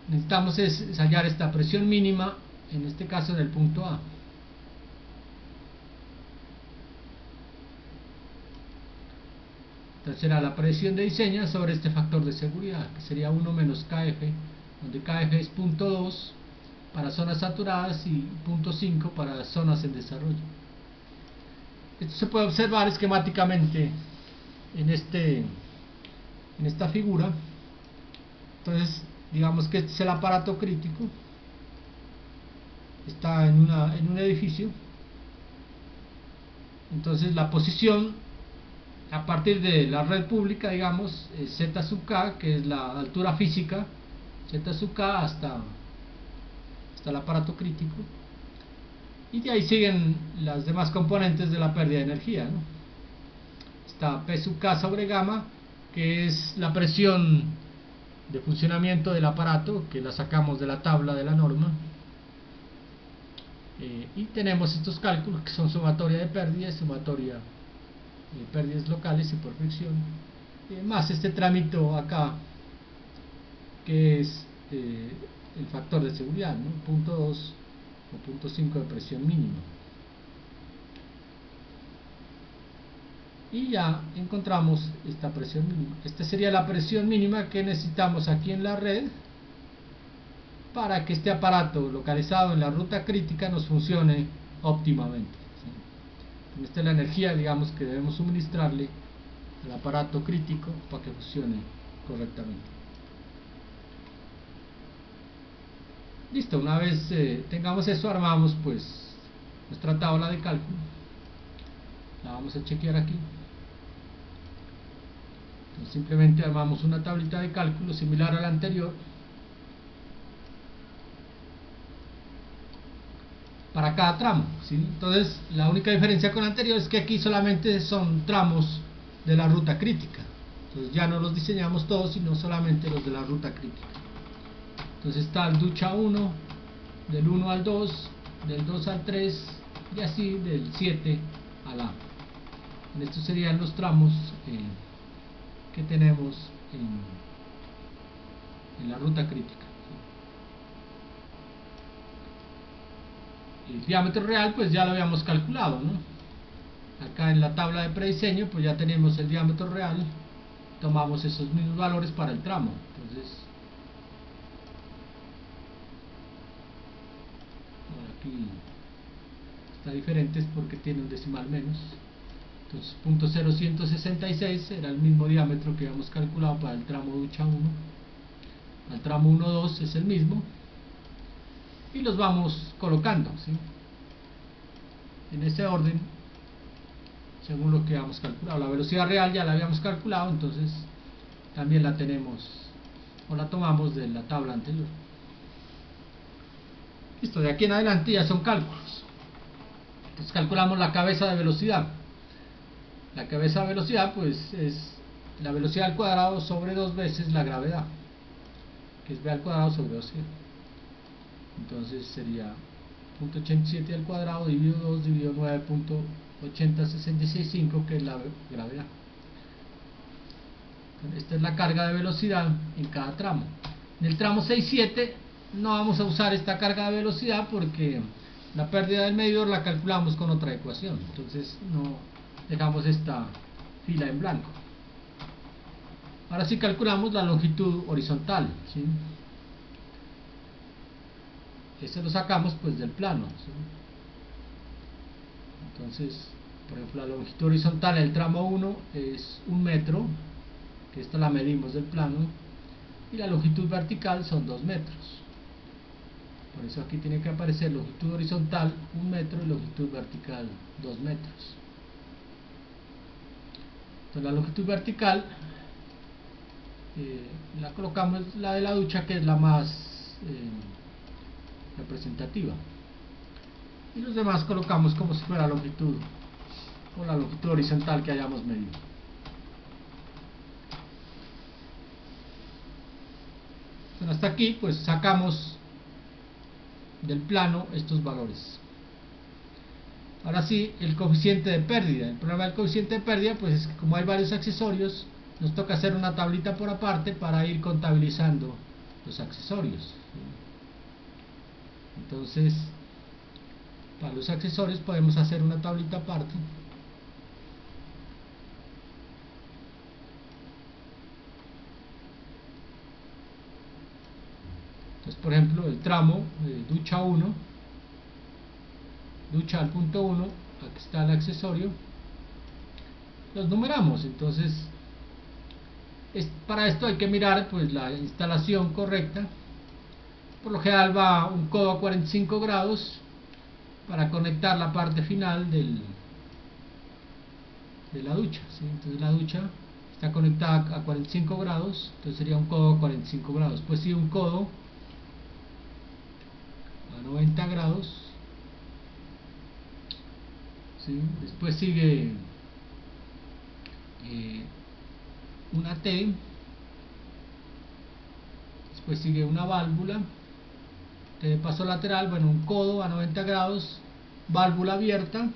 necesitamos hallar esta presión mínima, en este caso en el punto A. Entonces será la presión de diseño sobre este factor de seguridad, que sería 1 menos KF, donde KF es 0.2 para zonas saturadas y 0.5 para zonas en desarrollo. Esto se puede observar esquemáticamente en esta figura. Entonces digamos que este es el aparato crítico, está en un edificio. Entonces la posición a partir de la red pública, digamos, es Z sub K, que es la altura física, Z sub K hasta el aparato crítico, y de ahí siguen las demás componentes de la pérdida de energía, ¿no? Está P sub K sobre gamma, que es la presión de funcionamiento del aparato, que la sacamos de la tabla de la norma, y tenemos estos cálculos que son sumatoria de pérdida y sumatoria pérdidas locales y por fricción, más este trámite acá que es el factor de seguridad, ¿no? Punto 2 o punto 5 de presión mínima. Y ya encontramos esta presión mínima. Esta sería la presión mínima que necesitamos aquí en la red para que este aparato localizado en la ruta crítica nos funcione óptimamente, ¿sí? Esta es la energía, digamos, que debemos suministrarle al aparato crítico para que funcione correctamente. Listo, una vez tengamos eso, armamos pues nuestra tabla de cálculo. La vamos a chequear aquí. Entonces, simplemente armamos una tablita de cálculo similar a la anterior para cada tramo, ¿sí? Entonces la única diferencia con la anterior es que aquí solamente son tramos de la ruta crítica. Entonces ya no los diseñamos todos, sino solamente los de la ruta crítica. Entonces está el ducha 1, del 1 al 2, del 2 al 3 y así del 7 al A. Estos serían los tramos que tenemos en la ruta crítica. El diámetro real pues ya lo habíamos calculado, ¿no? Acá en la tabla de prediseño pues ya tenemos el diámetro real, tomamos esos mismos valores para el tramo. Entonces aquí está diferente, es porque tiene un decimal menos. Entonces .0166 era el mismo diámetro que habíamos calculado para el tramo ducha 1. Al tramo 1-2 es el mismo. Y los vamos colocando, ¿sí? En ese orden, según lo que habíamos calculado. La velocidad real ya la habíamos calculado, entonces también la tenemos o la tomamos de la tabla anterior. Listo, de aquí en adelante ya son cálculos. Entonces calculamos la cabeza de velocidad. La cabeza de velocidad pues es la velocidad al cuadrado sobre 2 veces la gravedad, que es v al cuadrado sobre 2c. Entonces sería 0.87 al cuadrado dividido 2 dividido 9.80665, que es la gravedad. Esta es la carga de velocidad en cada tramo. En el tramo 6-7 no vamos a usar esta carga de velocidad porque la pérdida del medidor la calculamos con otra ecuación. Entonces no dejamos esta fila en blanco. Ahora sí calculamos la longitud horizontal, ¿sí? Este lo sacamos pues del plano, ¿sí? Entonces, por ejemplo, la longitud horizontal del tramo 1 es 1 metro, que esta la medimos del plano, y la longitud vertical son 2 metros. Por eso aquí tiene que aparecer longitud horizontal 1 metro y longitud vertical 2 metros. Entonces la longitud vertical la colocamos la de la ducha, que es la más representativa, y los demás colocamos como si fuera longitud o la longitud horizontal que hayamos medido. Entonces, hasta aquí pues sacamos del plano estos valores. Ahora sí, el coeficiente de pérdida. El problema del coeficiente de pérdida pues es que como hay varios accesorios, nos toca hacer una tablita por aparte para ir contabilizando los accesorios. Entonces, para los accesorios podemos hacer una tablita aparte. Entonces, por ejemplo, el tramo ducha 1, ducha al punto 1, aquí está el accesorio, los numeramos. Entonces, para esto hay que mirar pues la instalación correcta. Por lo general va un codo a 45 grados para conectar la parte final de la ducha, ¿sí? Entonces la ducha está conectada a 45 grados, entonces sería un codo a 45 grados. Pues sí, un codo a 90 grados, ¿sí? Después sigue una T, después sigue una válvula de paso lateral, bueno, un codo a 90 grados, válvula abierta,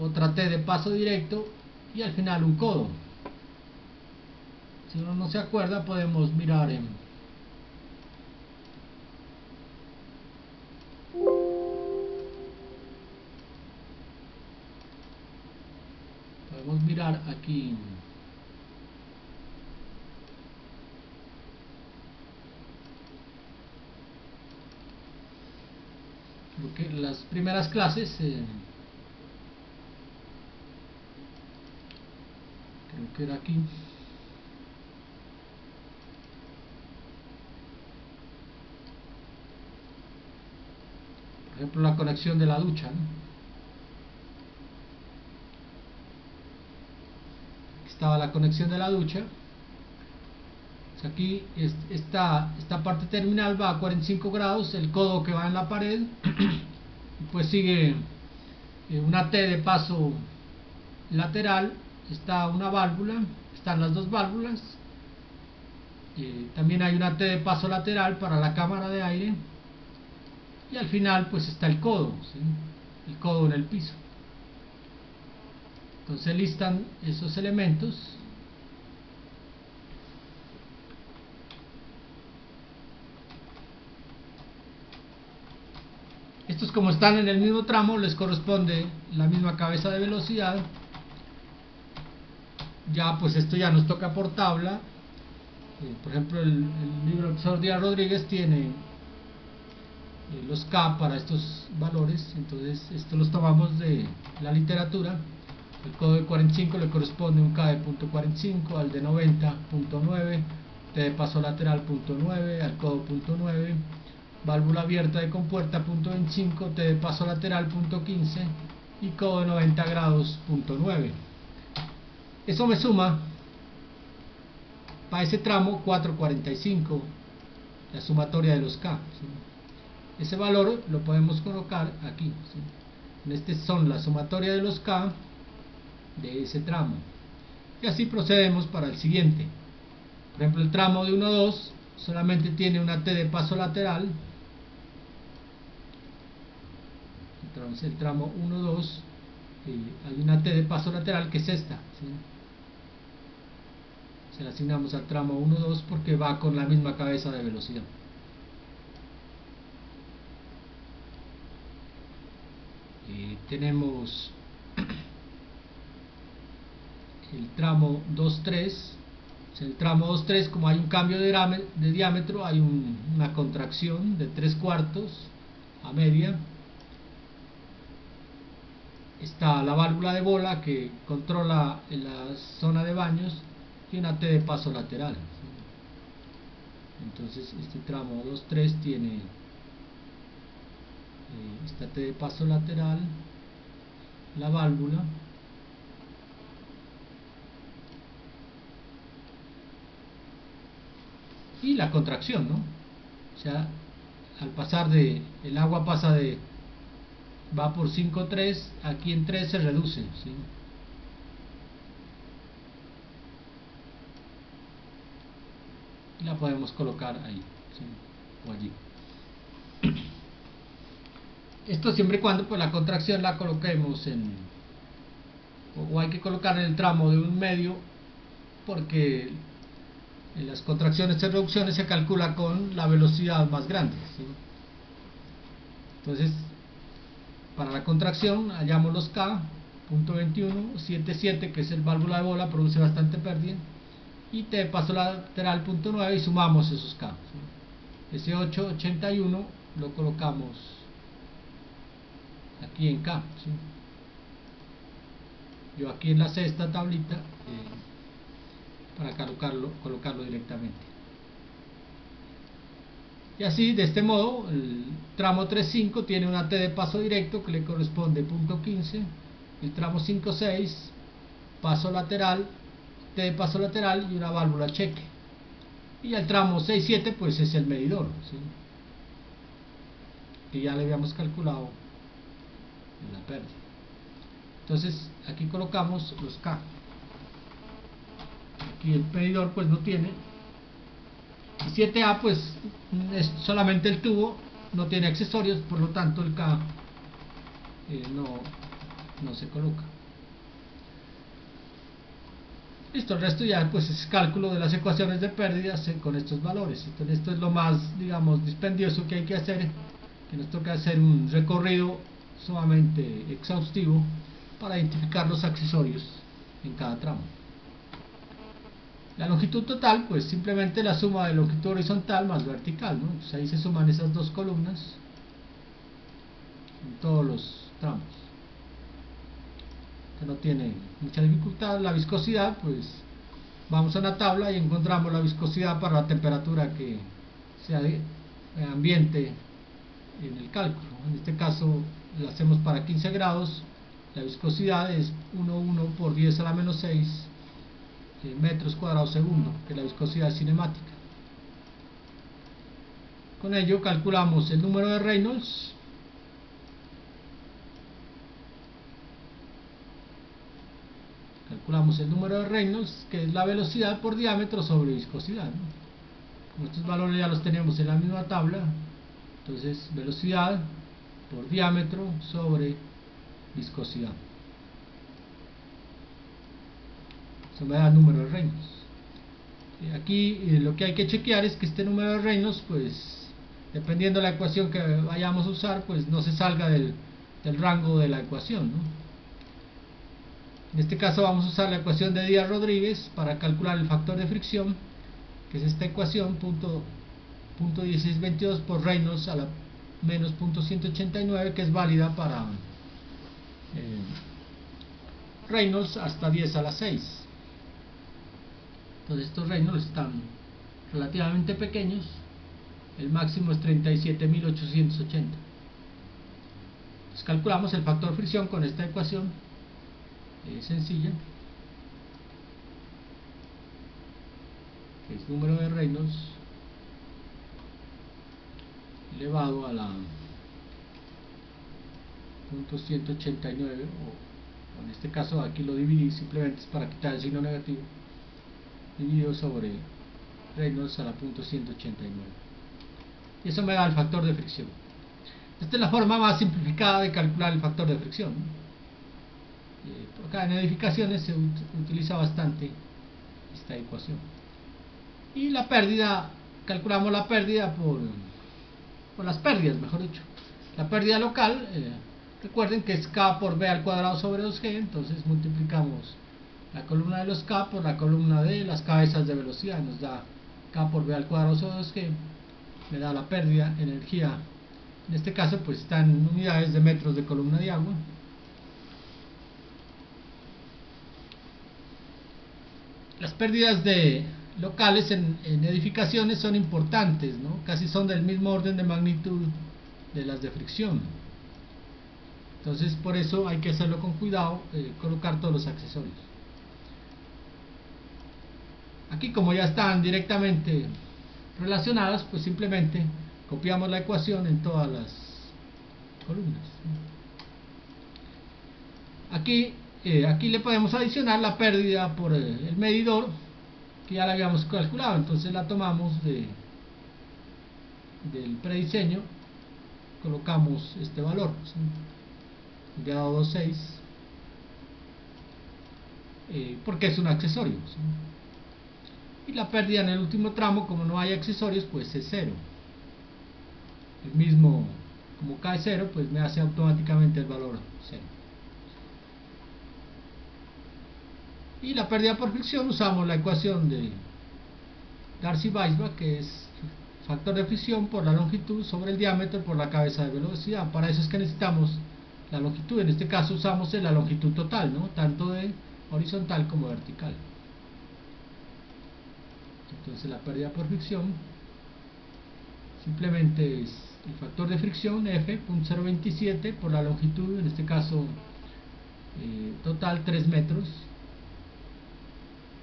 otra T de paso directo y al final un codo. Si uno no se acuerda, podemos mirar aquí porque las primeras clases creo que era aquí. Por ejemplo, la conexión de la ducha, ¿no? Aquí estaba la conexión de la ducha. O sea, aquí esta parte terminal va a 45 grados, el codo que va en la pared, y pues sigue una T de paso lateral, está una válvula, están las dos válvulas, también hay una T de paso lateral para la cámara de aire, y al final pues está el codo, ¿sí? El codo en el piso. Entonces listan esos elementos. Estos, como están en el mismo tramo, les corresponde la misma cabeza de velocidad. Ya pues esto ya nos toca por tabla. Por ejemplo, el libro del profesor Díaz Rodríguez tiene los K para estos valores, entonces esto los tomamos de la literatura. El codo de 45 le corresponde un K de punto 45, al de 90 punto 9, T de paso lateral punto 9, al codo punto 9, válvula abierta de compuerta punto 25, T de paso lateral punto 15 y codo de 90 grados punto 9. Eso me suma para ese tramo 445, la sumatoria de los K, ¿sí? Ese valor lo podemos colocar aquí, ¿sí? En este son la sumatoria de los K de ese tramo, y así procedemos para el siguiente. Por ejemplo, el tramo de 1-2 solamente tiene una T de paso lateral. Entonces el tramo 1-2 hay una T de paso lateral que es esta, ¿sí? Se la asignamos al tramo 1-2 porque va con la misma cabeza de velocidad. Tenemos el tramo 2-3. El tramo 2-3, como hay un cambio de diámetro, hay una contracción de 3/4 a media. Está la válvula de bola que controla la zona de baños y una T de paso lateral. Entonces este tramo 2-3 tiene esta T de paso lateral, la válvula, y la contracción, ¿no? O sea, al pasar el agua va por 5-3, aquí en 3 se reduce, ¿sí? Y la podemos colocar ahí, ¿sí? O allí. Esto siempre y cuando pues la contracción la coloquemos o hay que colocar en el tramo de 1/2, porque en las contracciones y reducciones se calcula con la velocidad más grande, ¿sí? Entonces, para la contracción hallamos los K, punto 21, 77, que es el válvula de bola, produce bastante pérdida, y T de paso lateral punto 9, y sumamos esos K, ¿sí? Ese 881 lo colocamos aquí en K, ¿sí? Yo aquí en la sexta tablita para colocarlo directamente. Y así, de este modo, el tramo 3-5 tiene una T de paso directo que le corresponde punto 15, el tramo 5-6, paso lateral, T de paso lateral y una válvula cheque. Y el tramo 6-7 pues es el medidor, ¿sí? Que ya le habíamos calculado en la pérdida. Entonces aquí colocamos los K. Aquí el medidor pues no tiene. Y 7A pues es solamente el tubo, no tiene accesorios, por lo tanto el K no se coloca. Listo, el resto ya pues es cálculo de las ecuaciones de pérdidas con estos valores. Entonces esto es lo más, digamos, dispendioso que hay que hacer, que nos toca hacer un recorrido sumamente exhaustivo para identificar los accesorios en cada tramo. La longitud total, pues simplemente la suma de longitud horizontal más vertical, ¿no? Entonces ahí se suman esas dos columnas en todos los tramos. Que no tiene mucha dificultad. La viscosidad, pues vamos a la tabla y encontramos la viscosidad para la temperatura que sea de ambiente en el cálculo. En este caso lo hacemos para 15 grados, la viscosidad es 1,1 por 10 a la menos 6 metros cuadrados segundo, que es la viscosidad cinemática. Con ello calculamos el número de Reynolds, que es la velocidad por diámetro sobre viscosidad, ¿no? Como estos valores ya los tenemos en la misma tabla, entonces velocidad por diámetro sobre viscosidad. Eso me da el número de Reynolds. Aquí lo que hay que chequear es que este número de Reynolds, pues dependiendo de la ecuación que vayamos a usar, pues no se salga del rango de la ecuación, ¿no? En este caso vamos a usar la ecuación de Díaz-Rodríguez para calcular el factor de fricción, que es esta ecuación, .1622 por Reynolds a la menos .189, que es válida para Reynolds hasta 10 a la 6. Entonces estos Reynolds están relativamente pequeños, el máximo es 37.880. Entonces calculamos el factor fricción con esta ecuación sencilla, que es número de Reynolds elevado a la .189, o en este caso aquí lo dividí, simplemente es para quitar el signo negativo, dividido sobre Reynolds a la .189, y eso me da el factor de fricción. Esta es la forma más simplificada de calcular el factor de fricción, ¿no? Por acá en edificaciones se utiliza bastante esta ecuación. Y la pérdida, calculamos la pérdida por las pérdidas, mejor dicho. La pérdida local, recuerden que es K por B al cuadrado sobre 2G, entonces multiplicamos la columna de los K por la columna de las cabezas de velocidad, nos da K por B al cuadrado sobre 2G, me da la pérdida, energía, en este caso pues está en unidades de metros de columna de agua. Las pérdidas locales en edificaciones son importantes, ¿no? Casi son del mismo orden de magnitud de las de fricción. Entonces por eso hay que hacerlo con cuidado, colocar todos los accesorios. Aquí, como ya están directamente relacionadas, pues simplemente copiamos la ecuación en todas las columnas. Aquí le podemos adicionar la pérdida por el medidor, que ya la habíamos calculado, entonces la tomamos del prediseño, colocamos este valor, ¿sí? Grado 2.6, porque es un accesorio, ¿sí? Y la pérdida en el último tramo, como no hay accesorios, pues es 0. El mismo, como K es 0, pues me hace automáticamente el valor 0. Y la pérdida por fricción usamos la ecuación de Darcy-Weisbach, que es factor de fricción por la longitud sobre el diámetro por la cabeza de velocidad. Para eso es que necesitamos la longitud. En este caso usamos la longitud total, ¿no? Tanto de horizontal como vertical. Entonces la pérdida por fricción simplemente es el factor de fricción F, .027 por la longitud, en este caso total 3 metros,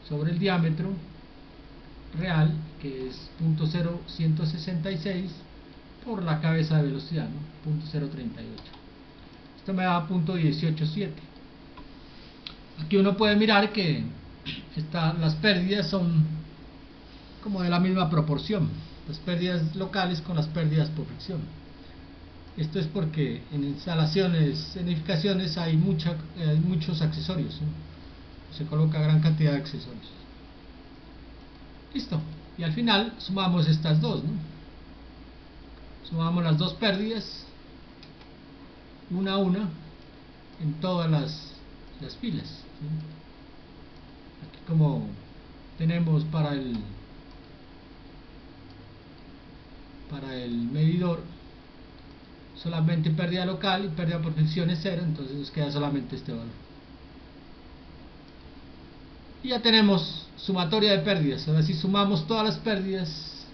sobre el diámetro real, que es .0166 por la cabeza de velocidad, ¿no? .038. Esto me da .187. Aquí uno puede mirar que las pérdidas son como de la misma proporción, las pérdidas locales con las pérdidas por fricción. Esto es porque en instalaciones, en edificaciones hay muchos accesorios, ¿no? Se coloca gran cantidad de accesorios. Listo. Y al final sumamos estas dos, ¿no? Sumamos las dos pérdidas, una a una, en todas las filas, ¿sí? Aquí como tenemos para el medidor solamente pérdida local y pérdida por fricción es 0, entonces nos queda solamente este valor. Y ya tenemos sumatoria de pérdidas. Ahora si sumamos todas las pérdidas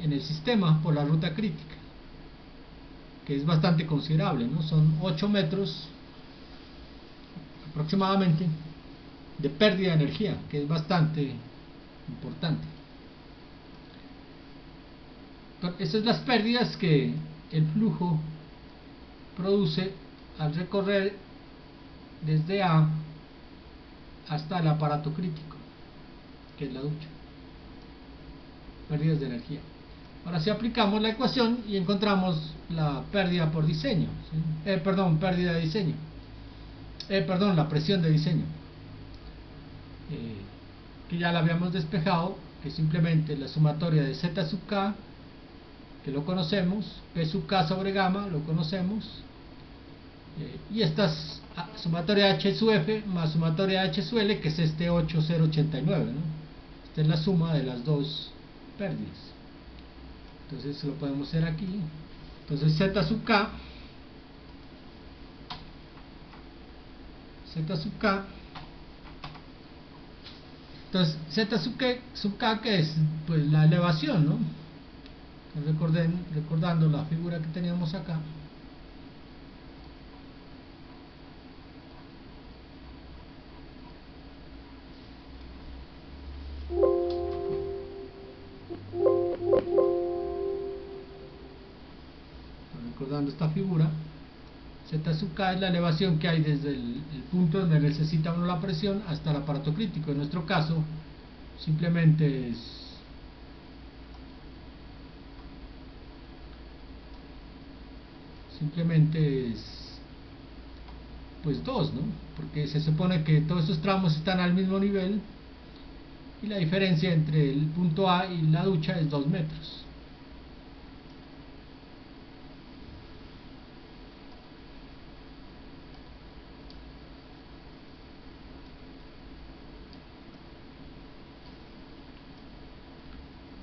en el sistema por la ruta crítica, que es bastante considerable, ¿no? Son 8 metros aproximadamente de pérdida de energía, que es bastante importante. Estas son las pérdidas que el flujo produce al recorrer desde A hasta el aparato crítico, que es la ducha. Pérdidas de energía. Ahora si aplicamos la ecuación y encontramos la pérdida por diseño, ¿sí? Pérdida de diseño. La presión de diseño. Que ya la habíamos despejado, que simplemente la sumatoria de Z sub K, que lo conocemos, P sub K sobre gamma, lo conocemos, y esta es sumatoria H sub F más sumatoria H sub L, que es este 8089, ¿no? Esta es la suma de las dos pérdidas. Entonces lo podemos hacer aquí. Entonces Z sub K entonces Z sub K, que es pues la elevación, ¿no? Recordando la figura que teníamos acá, esta figura, Z sub K es la elevación que hay desde el punto donde necesitamos la presión hasta el aparato crítico. En nuestro caso simplemente es pues 2, ¿no? Porque se supone que todos estos tramos están al mismo nivel y la diferencia entre el punto A y la ducha es 2 metros.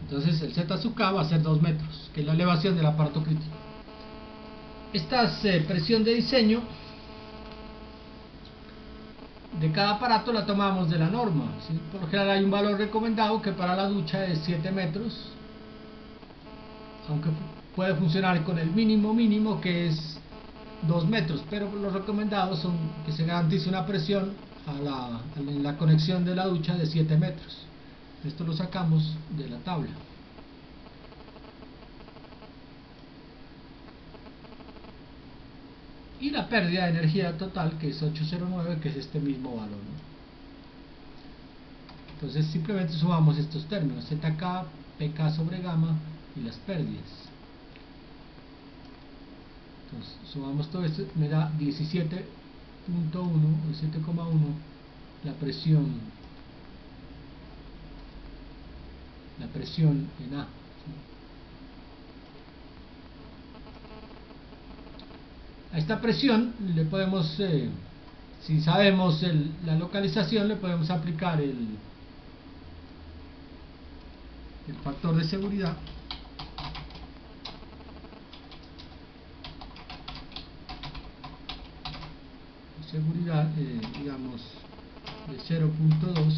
Entonces el Z sub K va a ser 2 metros, que es la elevación del aparato crítico. Esta presión de diseño de cada aparato la tomamos de la norma, ¿sí? Por lo general hay un valor recomendado que para la ducha es 7 metros, aunque puede funcionar con el mínimo que es 2 metros, pero los recomendados son que se garantice una presión en la conexión de la ducha de 7 metros. Esto lo sacamos de la tabla. Y la pérdida de energía total, que es 809, que es este mismo valor, ¿no? Entonces simplemente sumamos estos términos, ZK, PK sobre gamma y las pérdidas. Entonces sumamos todo esto, me da 17.1 o 7,1 la presión en A, ¿sí? A esta presión le podemos, si sabemos la localización, le podemos aplicar el factor de seguridad, digamos de 0.2,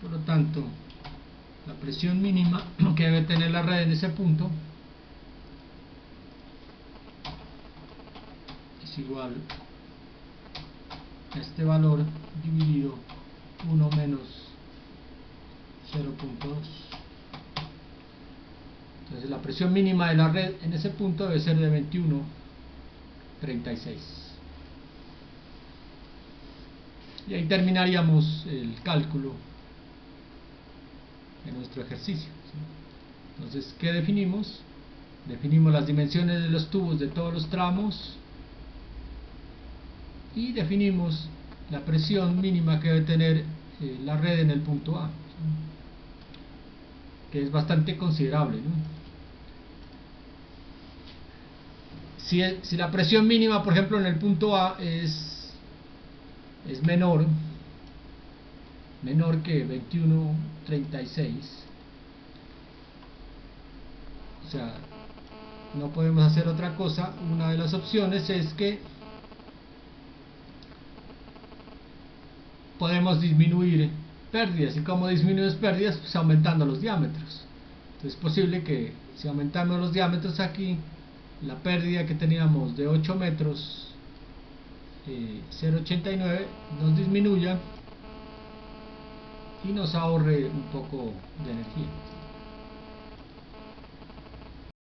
por lo tanto la presión mínima que debe tener la red en ese punto es igual a este valor dividido 1 menos 0.2. Entonces la presión mínima de la red en ese punto debe ser de 21.36. Y ahí terminaríamos el cálculo de nuestro ejercicio, ¿sí? Entonces, ¿qué definimos? Definimos las dimensiones de los tubos de todos los tramos y definimos la presión mínima que debe tener la red en el punto A, que es bastante considerable, ¿no? Si la presión mínima, por ejemplo, en el punto A es menor que 21.36, o sea, no podemos hacer otra cosa. Una de las opciones es que podemos disminuir pérdidas, y como disminuimos pérdidas, pues aumentando los diámetros. Entonces es posible que si aumentamos los diámetros aquí, la pérdida que teníamos de 8 metros 0,89 nos disminuya y nos ahorre un poco de energía.